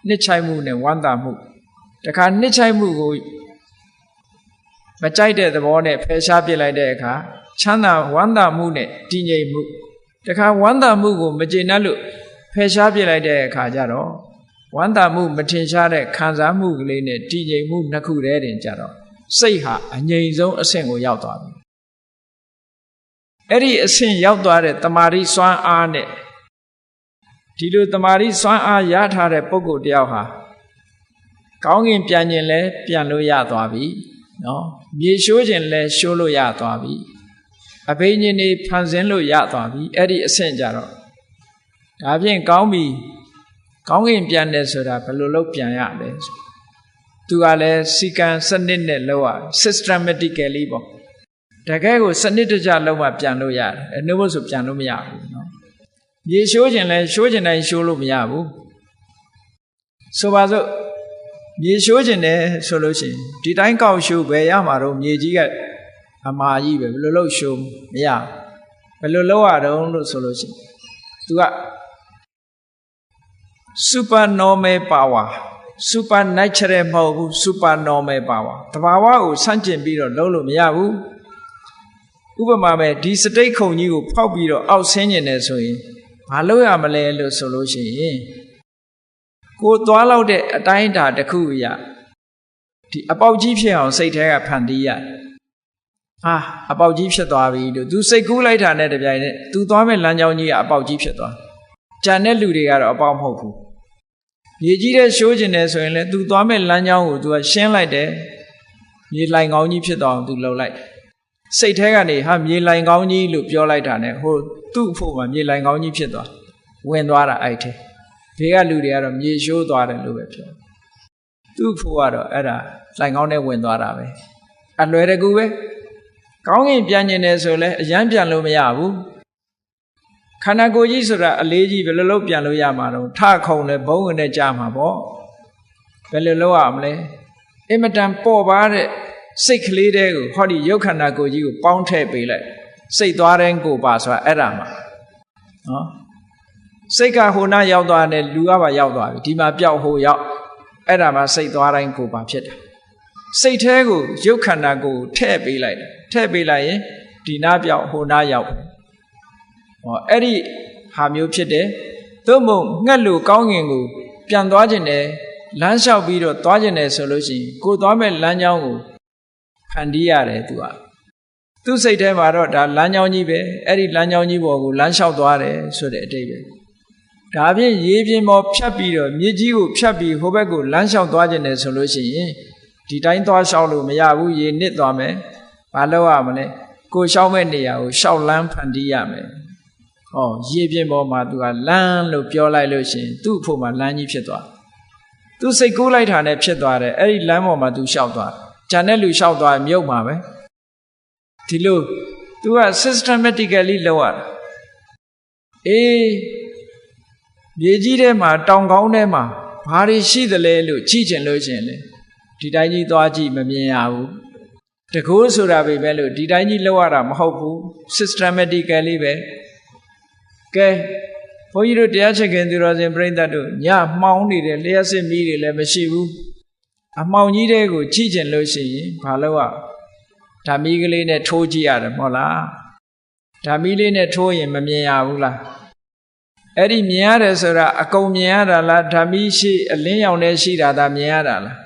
နှစ်ချိုက်မှုနဲ့ဝမ်းသာမှုတခါနှစ်ချိုက်မှုကိုမကြိုက်တဲ့သဘောနဲ့ဖယ်ရှားပြစ်လိုက်တဲ့အခါချမ်းသာဝမ်းသာမှုနဲ့တည်ငြိမ်မှုတခါဝမ်းသာမှုကိုမကျေနပ်လို့ဖယ်ရှားပြစ်လိုက်တဲ့အခါကျတော့ဝမ်းသာမှုမထင်ရှားတဲ့ခံစားမှုကလေးနဲ့တည်ငြိမ်မှုနှစ်ခုတည်းတင်ကြတော့စိတ်ဟာအငြိမ်ဆုံးအဆင့်ကိုရောက်သွားပြီအဲ့ဒီအဆင့်ရောက်သွားတဲ့တမာရီစွမ်းအားနဲ့ဒီလိုတမာရီစွမ်းအားရထားတဲ့ပုဂ္ဂိုလ်တယောက်ဟာကောင်းကင်ပြန်ခြင်းလဲပြန်လို့ရသွားပြီနော်မြေရှိုးခြင်းလဲရှိုးလို့ရသွားပြီအဘိညာဉ်တွေဖန်ဆင်းလို့ရသွားပြီအဲ့ဒီအဆင့်ကြတော့ဒါဖြင့်ကောင်းပြီကောင်းကင်ပြန်တယ်ဆိုတာဘယ်လိုလုပ်ပြန်ရလဲသူကလည်းစီကံစနစ်နဲ့လောက်ရ systematically ပေါ့တကယ်ကိုစနစ်တကျလောက်မှပြန်လို့ရတယ်အနှုတ်ဖို့ဆိုပြန်လို့မရဘူးနော်မြေရှိုးခြင်းလဲရှိုးခြင်းတိုင်းရှိုးလို့မရဘူးဆိုပါစို့မြေရှိုးခြင်းတယ်ဆိုလို့ရှိရင်ဒီတိုင်းကောက်ရှိုးပဲရမှာတော့မြေကြီးကအမာကြီးပဲဘယ်လိုလုပ်ရှိုးမရဘယ်လိုလုပ်ရတော့လို့ဆိုလို့ရှိရင်သူက supernormal power supernatural မဟုတ်ဘူး supernormal power တဘာဝကိုဆန့်ကျင်ပြီးတော့လုပ်လို့မရဘူးဥပမာပဲဒီစတိတ်ခုံကြီးကိုဖောက်ပြီးတော့အောက်ဆင်းနေတယ်ဆိုရင်ဘာလုပ်ရမလဲလို့ဆိုလို့ရှိရင်ကိုသွားလောက်တဲ့အတိုင်းအတာတစ်ခုအရာဒီအပေါက်ကြီးဖြစ်အောင်စိတ်ထဲကဖန်တီးရအပေါက်ကြီးဖြစ်သွားပြီလို့ तू စိတ်ကူးလိုက်တာနဲ့တပြိုင်နက် तू သွားမဲ့လမ်းကြောင်းကြီးကအပေါက်ကြီးဖြစ်သွားကြံတဲ့လူတွေကတော့အပေါက်မဟုတ်ဘူးမြေကြီးတဲ့ရှိုးကျင်တယ်ဆိုရင်လည်း तू သွားမဲ့လမ်းကြောင်းကို तू ကရှင်းလိုက်တယ်မြေလိုင်ကောင်းကြီးဖြစ်သွားအောင် तू လှုပ်လိုက်စိတ်ထဲကနေမြေလိုင်ကောင်းကြီးလို့ပြောလိုက်တာနဲ့ဟိုသူ့အဖို့မှာမြေလိုင်ကောင်းကြီးဖြစ်သွားဝင်သွားတာအဲ့ထဲဘေးကလူတွေကတော့မြေရှိုးသွားတယ်လို့ပဲပြောသူ့ဖို့ကတော့အဲ့ဒါလိုင်ကောင်းနဲ့ဝင်သွားတာပဲအလွယ်တကူပဲကောင်းကင်ပြန်ကျင်တယ်ဆိုလဲအရန်ပြန်လို့မရဘူးခန္ဓာကိုယ်ကြီးဆိုတာအလေးကြီးဘယ်လိုလုပ်ပြန်လို့ရမှာတော့ထခုံလဲဘုံဝင်နဲ့ကြာမှာပေါ့ဘယ်လိုလုပ်ရမလဲအင်မတန်ပေါ့ပါတဲ့စိတ်ကလေးတဲကိုဟောဒီရုပ်ခန္ဓာကိုယ်ကြီးကိုပေါင်းထည့်ပေးလိုက်စိတ်သွားတဲ့ကိုပါဆိုတာအဲ့ဒါမှာနော်စိတ်ကဟိုနာရောက်သွားတယ်လူကပါရောက်သွားပြီဒီမှာပျောက်ဟိုရောက်အဲ့ဒါမှစိတ်သွားတိုင်းကိုပါဖြစ်တယ်စိတ်แท้ကိုရုပ်ခန္ဓာကိုထည့်ပေးလိုက်တယ်ထည့်ပေးလိုက်ရင်ဒီနာပျောက်ဟိုနာရောက်အဲ့ဒီဟာမျိုးဖြစ်တယ်သို့မဟုတ်ငှက်လို့ကောင်းငင်ကိုပြန်သွားခြင်းတယ်လမ်းလျှောက်ပြီးတော့သွားခြင်းတယ်ဆိုလို့ရှိရင်ကိုသွားမဲ့လမ်းကြောင်းကိုဖန်တီးရတယ်သူ့စိတ်ထဲမှာတော့ဒါလမ်းကြောင်းကြီးပဲအဲ့ဒီလမ်းကြောင်းကြီးပေါ်ကိုလမ်းလျှောက်သွားတယ်ဆိုတဲ့အတိတ်ပဲဒါဖြင့်ရေပြင်ပေါ်ဖြတ်ပြီးတော့မြေကြီးကိုဖြတ်ပြီးဟိုဘက်ကိုလမ်းလျှောက်သွားခြင်းတယ်ဆိုလို့ရှိရင်ဒီတိုင်းသွားလျှောက်လို့မရဘူးရေနစ်သွားမယ်ဘာလုပ်ရမလဲကိုလျှောက်မဲ့နေရာကိုလျှောက်လမ်းဖန်တီးရမယ်ရေပြင်ပေါ်မှာသူကလမ်းလို့ပြောလိုက်လို့ရှိရင်သူ့အဖို့မှာလမ်းကြီးဖြစ်သွားသူစိတ်ကူးလိုက်တာနဲ့ဖြစ်သွားတယ်အဲ့ဒီလမ်းပေါ်မှာသူလျှောက်သွားဂျန်တဲ့လူလျှောက်သွားမြုပ်မှာပဲဒီလိုသူက systematically လုပ်ရတာမြေကြီးထဲမှာတောင်ကောင်းထဲမှာဘာတွေရှိသလဲလို့ကြည့်ချင်လို့ရှိရင်လေဒီတိုင်းကြီးသွားကြည့်မမြင်ရဘူးတကူဆိုတာပဲပဲလို့ဒီတိုင်းကြီးလောက်ရတာမဟုတ်ဘူး systematically ပဲကဲဘုန်းကြီးတို့တရားချက်ခင်သူတော်စင်ပြိဿတ်တို့ညမှောင်နေတယ်လျှက်စစ်မီးတွေလည်းမရှိဘူးအမှောင်ကြီးတွေကိုကြည့်ချင်လို့ရှိရင်ဘာလို့ရဓာမီးကလေးနဲ့ထိုးကြည့်ရတယ်မဟုတ်လားဓာမီးလေးနဲ့ထိုးရင်မမြင်ရဘူးလားအဲ့ဒီမြင်ရတယ်ဆိုတာအကုန်မြင်ရတာလားဓာမီးရှိအလင်းရောင်နဲ့ရှိတာဒါမြင်ရတာလား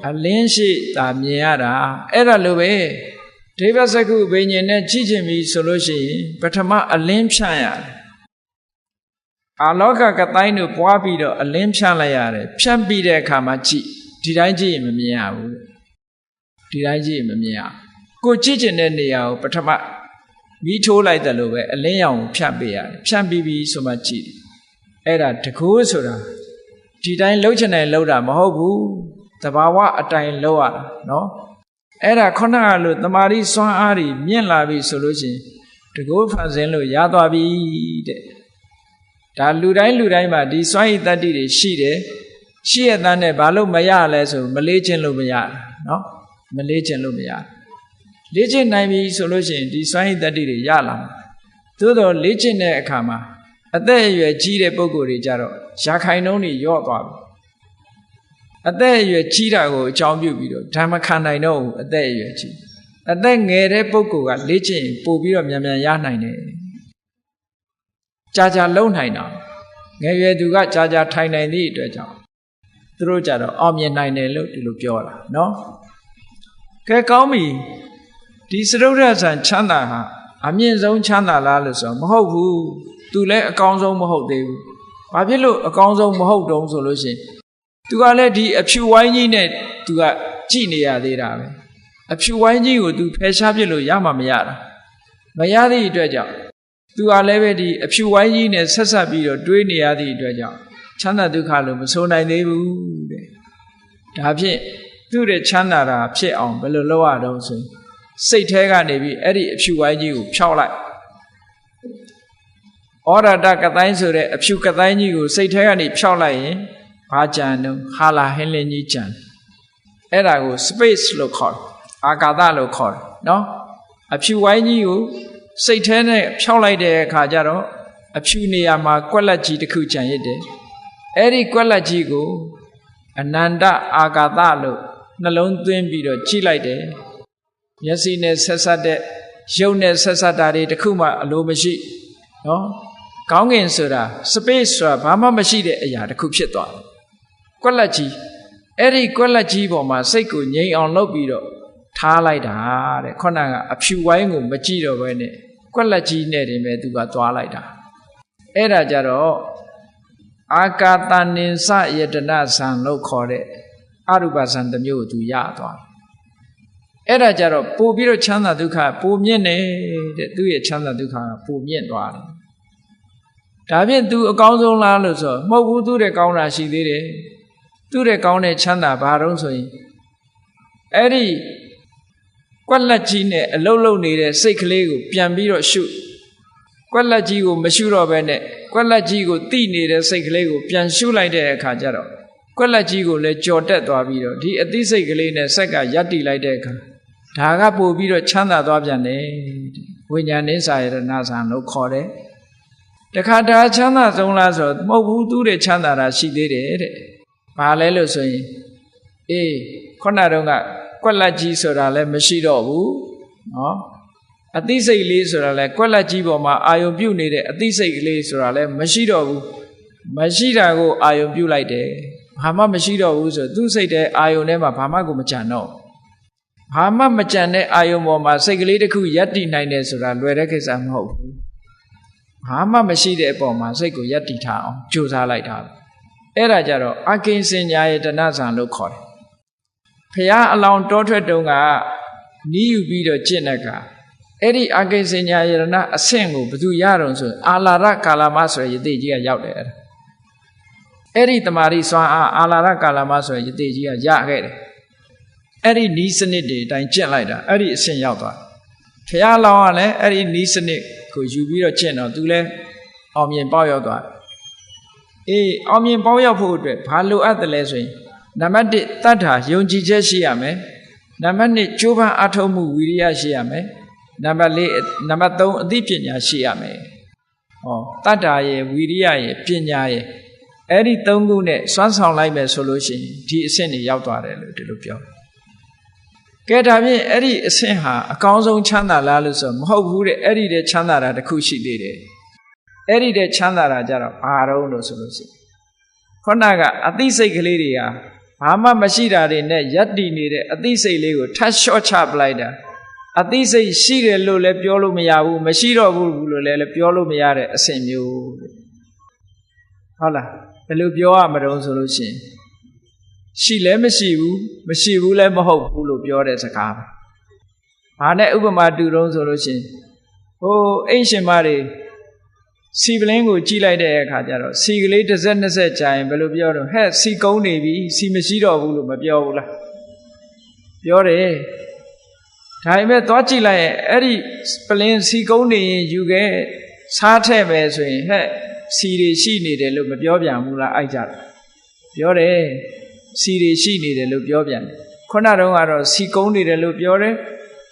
အလင်းရှိတာမြင်ရတာအဲ့ဒါလိုပဲဒိဗ္ဗစကုဘိညာဉ်နဲ့ကြည့်ချင်ပြီဆိုလို့ရှိရင်ပထမအလင်းဖြန့်ရတယ်အာလောကကတိုင်းတို့ပွားပြီးတော့အလင်းဖြန့်လိုက်ရတယ်ဖြန့်ပြီးတဲ့အခါမှာကြည့်ဒီတိုင်းကြည့်ရင်မမြင်ရဘူးဒီတိုင်းကြည့်ရင်မမြင်ရကိုကြည့်ချင်တဲ့နေရာကိုပထမမီးထိုးလိုက်တယ်လို့ပဲအလင်းရောင်ကိုဖြန့်ပေးရတယ်ဖြန့်ပြီးပြီဆိုမှကြည့်အဲ့ဒါတကူဆိုတာဒီတိုင်းလှုပ်ချင်တယ်လှုပ်တာမဟုတ်ဘူးသဘာဝအတိုင်းလှုပ်ရတာနော်အဲ့ဒါခုနကလို့တမာရီစွမ်းအားတွေမြင့်လာပြီဆိုလို့ရှိရင်တကူဖန်ဆင်းလို့ရသွားပြီတဲ့ဒါလူတိုင်းမှာဒီစွမ်းရည်တတ္တိတွေရှိတယ်ရှိရတဲ့နဲ့ဘာလို့မရလဲဆိုမလေးခြင်းလို့မရနော်မလေးခြင်းလို့မရလေ့ကျင့်နိုင်ပြီဆိုလို့ရှိရင်ဒီစွမ်းရည်တတ္တိတွေရလာမှာသို့တော့လေ့ကျင့်တဲ့အခါမှာ အသက်အရွယ်ကြီးတဲ့ပုဂ္ဂိုလ်တွေကြတော့ရာခိုင်နှုန်းတွေညော့သွားပြီအသက်အရွယ်ကြီးတာကိုအကြောင်းပြုပြီးတော့ဓမ္မခံနိုင်တော့ဘူးအသက်အရွယ်ကြီးအသက်ငယ်တဲ့ပုဂ္ဂိုလ်ကလေ့ကျင့်ပို့ပြီးတော့မြန်မြန်ရနိုင်တယ်ကြာလုံနိုင်တာငယ်ရွယ်သူကကြာထိုင်နိုင်သည့်အတွက်ကြောင့်သူတို့ကြတော့အောင်မြင်နိုင်တယ်လို့ဒီလိုပြောတာနော်ကဲကောင်းပြီဒီစရုဒ္ဓဆံချမ်းသာဟာအမြင့်ဆုံးချမ်းသာလားလို့ဆိုတော့မဟုတ်ဘူးသူလည်းအကောင်းဆုံးမဟုတ်သေးဘူးဘာဖြစ်လို့အကောင်းဆုံးမဟုတ်တုံးဆိုလို့ရှိရင်သူကလည်းဒီအဖြူဝိုင်းကြီးနဲ့သူကကြည်နေရသေးတာပဲအဖြူဝိုင်းကြီးကိုသူဖယ်ရှားပြစ်လို့ရမှာမရတာမရသည့်အတွက်ကြောင့်သူကလည်းပဲဒီအဖြူဝိုင်းကြီးနဲ့ဆက်ဆက်ပြီးတော့တွေးနေရသည့်အတွက်ကြောင့်ချမ်းသာဒုက္ခလို့မဆိုနိုင်သေးဘူးတဲ့ဒါဖြင့်သူ့ရဲ့ချမ်းသာတာဖြစ်အောင်ဘယ်လိုလုပ်ရတော့ဆိုရင်စိတ်แท้ကနေပြီးအဲ့ဒီအဖြူဝိုင်းကြီးကိုဖြောက်လိုက်ဩရတကတိုင်းဆိုတဲ့အဖြူကတိုင်းကြီးကိုစိတ်แท้ကနေဖြောက်လိုက်ရင်ဘာကြံတော့ဟာလာဟင်းလင်းကြီးကြံအဲ့ဒါကို space လို့ခေါ်တယ်အာကာသလို့ခေါ်တယ်နော်အဖြူဝိုင်းကြီးကိုစိတ်แท้နဲ့ဖြောက်လိုက်တဲ့အခါကျတော့အဖြူနေရာမှာကွက်လက်ကြီးတစ်ခုကြံရစ်တယ်အဲ့ဒီကွက်လက်ကြီးကိုအနန္တအာကာသလို့နှလုံးသွင်းပြီးတော့ကြည့်လိုက်တယ်မျက်စိနဲ့ဆက်ဆက်တဲ့ရုပ်နဲ့ဆက်ဆက်တာတွေတခုမှအလိုမရှိနော်ကောင်းကင်ဆိုတာ space ဆိုတာဘာမှမရှိတဲ့အရာတစ်ခုဖြစ်သွားတယ်ကွက်လက်ကြီးအဲ့ဒီကွက်လက်ကြီးပေါ်မှာစိတ်ကိုငြိမ်အောင်လုပ်ပြီးတော့ထားလိုက်တာတဲ့ခုနကအဖြူဝိုင်းကိုမကြည့်တော့ဘဲနဲ့ကွက်လက်ကြီးနဲ့တင်ပဲသူကသွားလိုက်တာအဲ့ဒါကြတော့အာကာသနိစ္စယတနာဇံလို့ခေါ်တဲ့အရူပဇံတစ်မျိုးကိုသူရသွားတယ်အဲ့ဒါကြတော့ပို့ပြီးတော့ချမ်းသာဒုက္ခပိုမြင့်နေတဲ့သူ့ရဲ့ချမ်းသာဒုက္ခကပိုမြင့်သွားတယ်ဒါဖြင့်သူအကောင်းဆုံးလားလို့ဆိုမဟုတ်ဘူးသူတဲ့ကောင်းတာရှိသေးတယ်သူတဲ့ကောင်းတဲ့ချမ်းသာဘာတော့ဆိုရင်အဲ့ဒီကွက်လက်ကြီးနဲ့အလုတ်လုတ်နေတဲ့စိတ်ကလေးကိုပြန်ပြီးတော့ရှုကွက်လက်ကြီးကိုမရှုတော့ဘဲနဲ့ကွက်လက်ကြီးကိုတိနေတဲ့စိတ်ကလေးကိုပြန်ရှုလိုက်တဲ့အခါကျတော့ကွက်လက်ကြီးကိုလည်းကြော်တက်သွားပြီးတော့ဒီအသိစိတ်ကလေးနဲ့ဆက်ကရပ်တည်လိုက်တဲ့အခါဒါကပို့ပြီးတော့ချမ်းသာသွားပြန်တယ်ဝိညာဉ်နိစ္စယရဏဇံလို့ခေါ်တယ်တခါဒါချမ်းသာဆုံးလားဆိုတော့မဟုတ်ဘူးသူ့ရဲ့ချမ်းသာတာရှိသေးတယ်တဲ့ဘာလဲလို့ဆိုရင်အေးခုနတုန်းကကွက်လက်ကြီးဆိုတာလည်းမရှိတော့ဘူးနော်အသိစိတ်လေးဆိုတာလည်းကွက်လက်ကြီးပေါ်မှာအာယုံပြုတ်နေတဲ့အသိစိတ်ကလေးဆိုတာလည်းမရှိတော့ဘူးမရှိတာကိုအာယုံပြုတ်လိုက်တယ်ဘာမှမရှိတော့ဘူးဆိုသူ့စိတ်တဲ့အာယုံထဲမှာဘာမှကိုမကြံတော့ဘာမှမကြံတဲ့အာယုံပေါ်မှာစိတ်ကလေးတစ်ခုရပ်တည်နိုင်တယ်ဆိုတာလွယ်တဲ့ကိစ္စမဟုတ်ဘူးဘာမှမရှိတဲ့အပေါ်မှာစိတ်ကိုရပ်တည်ထားအောင်ကြိုးစားလိုက်တာအဲ့ဒါကြတော့အကိဉ္စညာယတနာဇံလို့ခေါ်တယ်ဖရာအလောင်းတောထွက်တုန်းကနီးယူပြီးတော့ကျင့်တဲ့ကအဲ့ဒီအကိဉ္စညာယတနာအဆင့်ကိုဘယ်သူရတော့ဆိုအာလာရကာလမဆိုရယတိကြီးကရောက်တယ်အဲ့ဒီတမာရီစွမ်းအားအာလာရကာလမဆိုရယတိကြီးကရခဲ့တယ်အဲ့ဒီနီးစနစ်တွေအတိုင်းကျင့်လိုက်တာအဲ့ဒီအဆင့်ရောက်သွားဖရာလောင်းကလည်းအဲ့ဒီနီးစနစ်ကိုယူပြီးတော့ကျင့်တော့သူလည်းအောင်မြင်ပေါက်ရောက်သွားအေးအောင်မြင်ပေါက်ရောက်ဖို့အတွက်ဘာလိုအပ်တယ်လဲဆိုရင်နံပါတ်1တတ္ထာယုံကြည်ချက်ရှိရမယ်နံပါတ်2ကြိုးပမ်းအားထုတ်မှုဝိရိယရှိရမယ်နံပါတ်4နံပါတ်3အသိပညာရှိရမယ်ဟောတတ္ထာရဲ့ဝိရိယရဲ့ပညာရဲ့အဲ့ဒီ3ခုနဲ့စွမ်းဆောင်လိုက်မယ်ဆိုလို့ရှိရင်ဒီအဆင့်တွေရောက်သွားတယ်လို့ဒီလိုပြောကဲဒါဖြင့်အဲ့ဒီအဆင့်ဟာအကောင်းဆုံးချမ်းသာလားလို့ဆိုမဟုတ်ဘူးတဲ့အဲ့ဒီတဲ့ချမ်းသာတာတစ်ခုရှိသေးတယ်အဲ့ဒီတဲ့ချမ်းသာတာကြတော့ဘာတော့လို့ဆိုလို့ရှိရင်ခုနကအသိစိတ်ကလေးတွေကဘာမှမရှိတာတွေနဲ့ယက်တည်နေတဲ့အသိစိတ်လေးကိုထပ်လျှော့ချပလိုက်တာအသိစိတ်ရှိတယ်လို့လည်းပြောလို့မရဘူးမရှိတော့ဘူးလို့လည်းပြောလို့မရတဲ့အဆင့်မျိုးဟုတ်လားဘယ်လိုပြောရမလို့ဆိုလို့ရှိရင်ရှိလည်းမရှိဘူးလည်းမဟုတ်ဘူးလို့ပြောတဲ့စကားပဲ။ဘာနဲ့ဥပမာတူတုံးဆိုလို့ရှိရင်ဟိုအိမ်ရှင်မတွေစီပလင်းကိုကြည့်လိုက်တဲ့အခါကျတော့စီကလေးတစ်စက်နှစ်စက်ကြာရင်ဘယ်လိုပြောတော့ဟဲ့စီကုန်းနေပြီစီမရှိတော့ဘူးလို့မပြောဘူးလားပြောတယ်ဒါပေမဲ့သွားကြည့်လိုက်ရင်အဲ့ဒီပလင်းစီကုန်းနေရင်ယူခဲ့စားထည့်မယ်ဆိုရင်ဟဲ့စီတွေရှိနေတယ်လို့မပြောပြန်ဘူးလားအိုက်ကြတယ်ပြောတယ်စီတွေရှိနေတယ်လို့ပြောပြန်တယ်ခုနတုန်းကတော့စီကုန်းနေတယ်လို့ပြောတယ်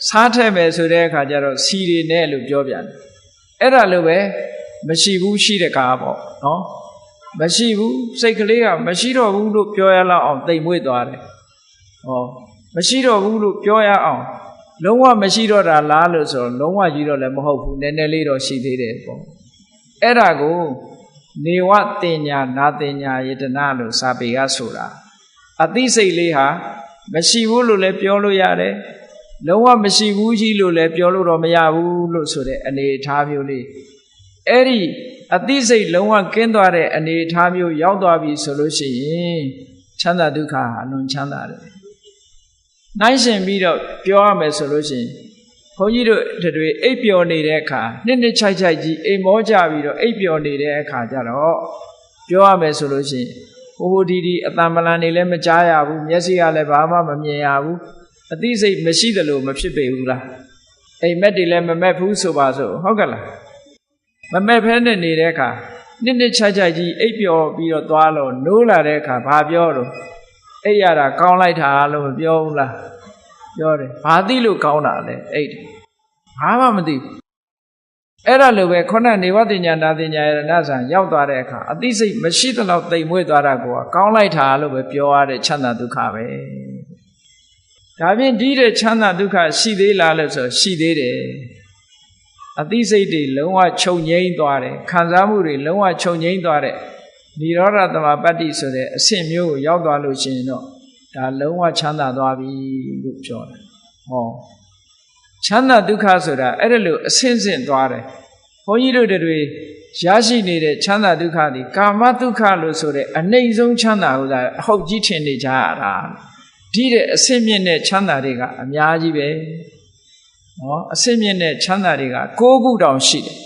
စားထည့်မယ်ဆိုတဲ့အခါကျတော့စီတွေနဲ့လို့ပြောပြန်တယ်အဲ့ဒါလိုပဲ မရှိဘူးရှိတဲ့ကားပေါ့နော်မရှိဘူးစိတ်ကလေးကမရှိတော့ဘူးလို့ပြောရလောက်အောင်တိမ်မွေ့သွားတယ်ဟောမရှိတော့ဘူးလို့ပြောရအောင်လုံးဝမရှိတော့တာလားလို့ဆိုတော့လုံးဝကြီးတော့လည်းမဟုတ်ဘူးနည်းနည်းလေးတော့ရှိသေးတယ်ပေါ့အဲ့ဒါကိုနေဝတင်ညာနာတင်ညာယတနာလို့စာပေကဆိုတာအသိစိတ်လေးဟာမရှိဘူးလို့လည်းပြောလို့ရတယ်လုံးဝမရှိဘူးကြီးလို့လည်းပြောလို့တော့မရဘူးလို့ဆိုတဲ့အနေအထားမျိုးလေးအဲ့ဒီအသိစိတ်လုံးဝကင်းသွားတဲ့အနေအထားမျိုးရောက်သွားပြီဆိုလို့ရှိရင်ချမ်းသာဒုက္ခအလွန်ချမ်းသာတယ်နိုင်ရှင်ပြီးတော့ပြောရမယ်ဆိုလို့ရှိရင်ဘုန်းကြီးတို့တွေအိပ်ပျော်နေတဲ့အခါနှစ်ချိုက်ချိုက်ကြီးအိမ်မောကြပြီးတော့အိပ်ပျော်နေတဲ့အခါကျတော့ပြောရမယ်ဆိုလို့ရှိရင်ဟိုဒီအတန်မလန်နေလည်းမကြားရဘူးမျက်စိကလည်းဘာမှမမြင်ရဘူးအသိစိတ်မရှိသလိုမဖြစ်ပေဘူးလားအိမ်မက်တွေလည်းမမက်ဘူးဆိုပါစို့ဟုတ်ကလားမမက်ဖဲနဲ့နေတဲ့အခါနှစ်ချိုက်ချိုက်ကြီးအိပ်ပျော်ပြီးတော့သွားလို့နိုးလာတဲ့အခါဘာပြောတော့အိပ်ရတာကောင်းလိုက်တာလို့မပြောဘူးလားပြောတယ်ဘာသိလို့ကောင်းတာလဲအိပ်တယ်ဘာမှမသိဘူးအဲ့ဒါလိုပဲခုနနေဝတိညာနာတိညာရဏဆံရောက်သွားတဲ့အခါအသိစိတ်မရှိသလောက်တိမ်မွေ့သွားတာကိုကောင်းလိုက်တာလို့ပဲပြောရတဲ့ချမ်းသာဒုက္ခပဲဒါဖြင့်ဒီတဲ့ချမ်းသာဒုက္ခရှိသေးလားလို့ဆိုရှိသေးတယ်အသိစိတ်တွေလုံးဝချုပ်ငြိမ်းသွားတယ်ခံစားမှုတွေလုံးဝချုပ်ငြိမ်းသွားတဲ့និရောဓသမပတ္တိဆိုတဲ့အဆင့်မျိုးကိုရောက်သွားလို့ရှိရင်တော့ဒါလုံးဝချမ်းသာသွားပြီလို့ပြောတယ်ဟောချမ်းသာဒုက္ခဆိုတာအဲ့ဒါလို့အဆင့်ဆင့်သွားတယ်ဘုန်းကြီးတို့တွေရရှိနေတဲ့ချမ်းသာဒုက္ခဒီကာမဒုက္ခလို့ဆိုတဲ့အနှိမ့်ဆုံးချမ်းသာဟုတ်တာအဟုတ်ကြီးထင်နေကြရတာဒီတဲ့အဆင့်မြင့်တဲ့ချမ်းသာတွေကအများကြီးပဲနော်အဆင့်မြင့်တဲ့ချမ်းသာတွေက6ခုတောင်ရှိတယ်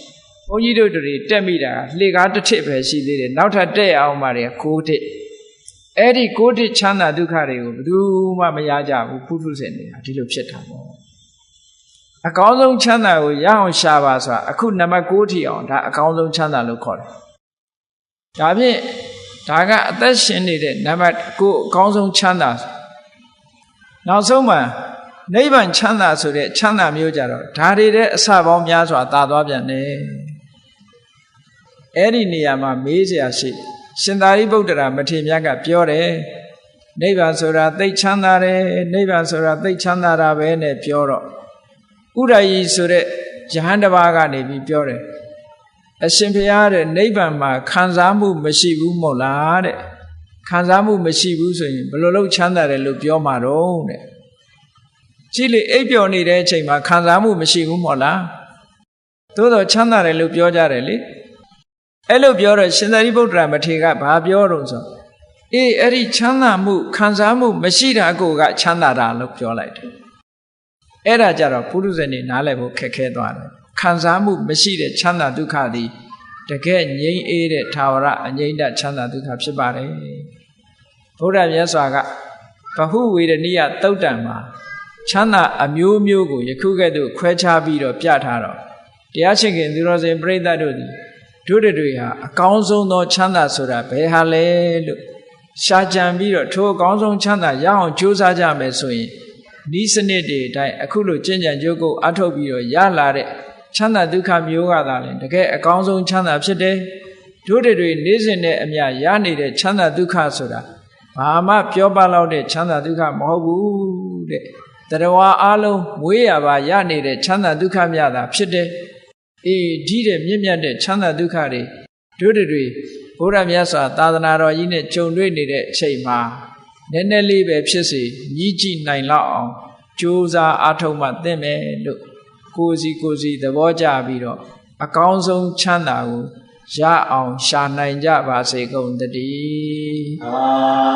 ဘုန်းကြီးတို့တွေတက်မိတာလှေကားတစ်ထစ်ပဲရှိသေးတယ်နောက်ထပ်တက်အောင်မှတွေ9ထစ်အဲ့ဒီ9ထစ်ချမ်းသာဒုက္ခတွေကိုဘယ်သူမှမရကြဘူးဖုထုစင်နေတာဒီလိုဖြစ်တာပေါ့အကောင်းဆုံးချမ်းသာကိုရအောင်ရှာပါဆိုတာအခုနံပါတ်9ထိအောင်ဒါအကောင်းဆုံးချမ်းသာလို့ခေါ်တယ်ဒါဖြင့်ဒါကအသက်ရှင်နေတဲ့နံပါတ်9အကောင်းဆုံးချမ်းသာနောက်ဆုံးမှာနိဗ္ဗာန်ချမ်းသာဆိုတဲ့ချမ်းသာမျိုးကြတော့ဒါတွေတဲ့အစပေါင်းများစွာသာသွားပြန်တယ်အဲ့ဒီနေရာမှာမေးစရာရှိရှင်သာရိပုတ္တရာမထေရမြတ်ကပြောတယ်နိဗ္ဗာန်ဆိုတာသိချမ်းသာတယ်နိဗ္ဗာန်ဆိုတာသိချမ်းသာတာပဲနဲ့ပြောတော့ဥဒ္ဒယီဆိုတဲ့ယဟန်တစ်ပါးကနေပြီးပြောတယ်အရှင်ဘုရားတဲ့နိဗ္ဗာန်မှာခံစားမှုမရှိဘူးမဟုတ်လားတဲ့ခံစားမှုမရှိဘူးဆိုရင်ဘယ်လိုလုပ်ချမ်းသာတယ်လို့ပြောမှာတော့တဲ့ကြည့်လေအိပ်ပျော်နေတဲ့အချိန်မှာခံစားမှုမရှိဘူးမဟုတ်လားသို့တော့ချမ်းသာတယ်လို့ပြောကြတယ်လေအဲ့လိုပြောတော့ရှင်သာရိပုတ္တရာမထေရကဘာပြောတော့ဆိုအေးအဲ့ဒီချမ်းသာမှုခံစားမှုမရှိတာကိုကချမ်းသာတာလို့ပြောလိုက်တယ်အဲ့ဒါကြတော့ပုရုဇဉ်နေနားလည်ဖို့ခက်ခဲသွားတယ်ခံစားမှုမရှိတဲ့ချမ်းသာဒုက္ခသည်တကယ်ငြိမ်းအေးတဲ့ထာဝရအငြိမ့်တချမ်းသာဒုက္ခဖြစ်ပါတယ်ဘုရားမြတ်စွာကဗဟုဝေဒနိယသုတ်တံမှာချမ်းသာအမျိုးမျိုးကိုယခုကဲ့သို့ခွဲခြားပြီးတော့ပြထားတော့တရားရှင်ခင်သူတော်စင်ပြိဿတို့သည်တို့တွေဟာအကောင်းဆုံးသောချမ်းသာဆိုတာဘယ်ဟာလဲလို့ရှာကြံပြီးတော့ထိုအကောင်းဆုံးချမ်းသာရအောင်ကြိုးစားကြမယ်ဆိုရင်ဤစနစ်တွေအတိုင်းအခုလိုကျင့်ကြံကြိုးကိုအထုတ်ပြီးတော့ရလာတဲ့ချမ်းသာဒုက္ခမျိုးကသာလဲတကယ်အကောင်းဆုံးချမ်းသာဖြစ်တယ်တို့တွေနေ့စဉ်နဲ့အမျှရနေတဲ့ချမ်းသာဒုက္ခဆိုတာဘာမှပြောပလောက်တဲ့ချမ်းသာဒုက္ခမဟုတ်ဘူးတဲ့တရားဝါအလုံးမွေးရပါရနေတဲ့ချမ်းသာဒုက္ခမြတ်တာဖြစ်တယ်အေးဒီတဲ့မြင့်မြတ်တဲ့ချမ်းသာဒုက္ခတွေတို့တွေဘုရားမြတ်စွာသာသနာတော်ကြီးနဲ့ကြုံတွေ့နေတဲ့အချိန်မှာနည်းနည်းလေးပဲဖြစ်စေညီးကြည့်နိုင်လောက်အောင်ကြိုးစားအားထုတ်မှသင့်မယ်လို့ကိုယ်စီသဘောကျပြီးတော့အကောင်းဆုံးချမ်းသာကိုရအောင်ရှာနိုင်ကြပါစေကုန်သတည်း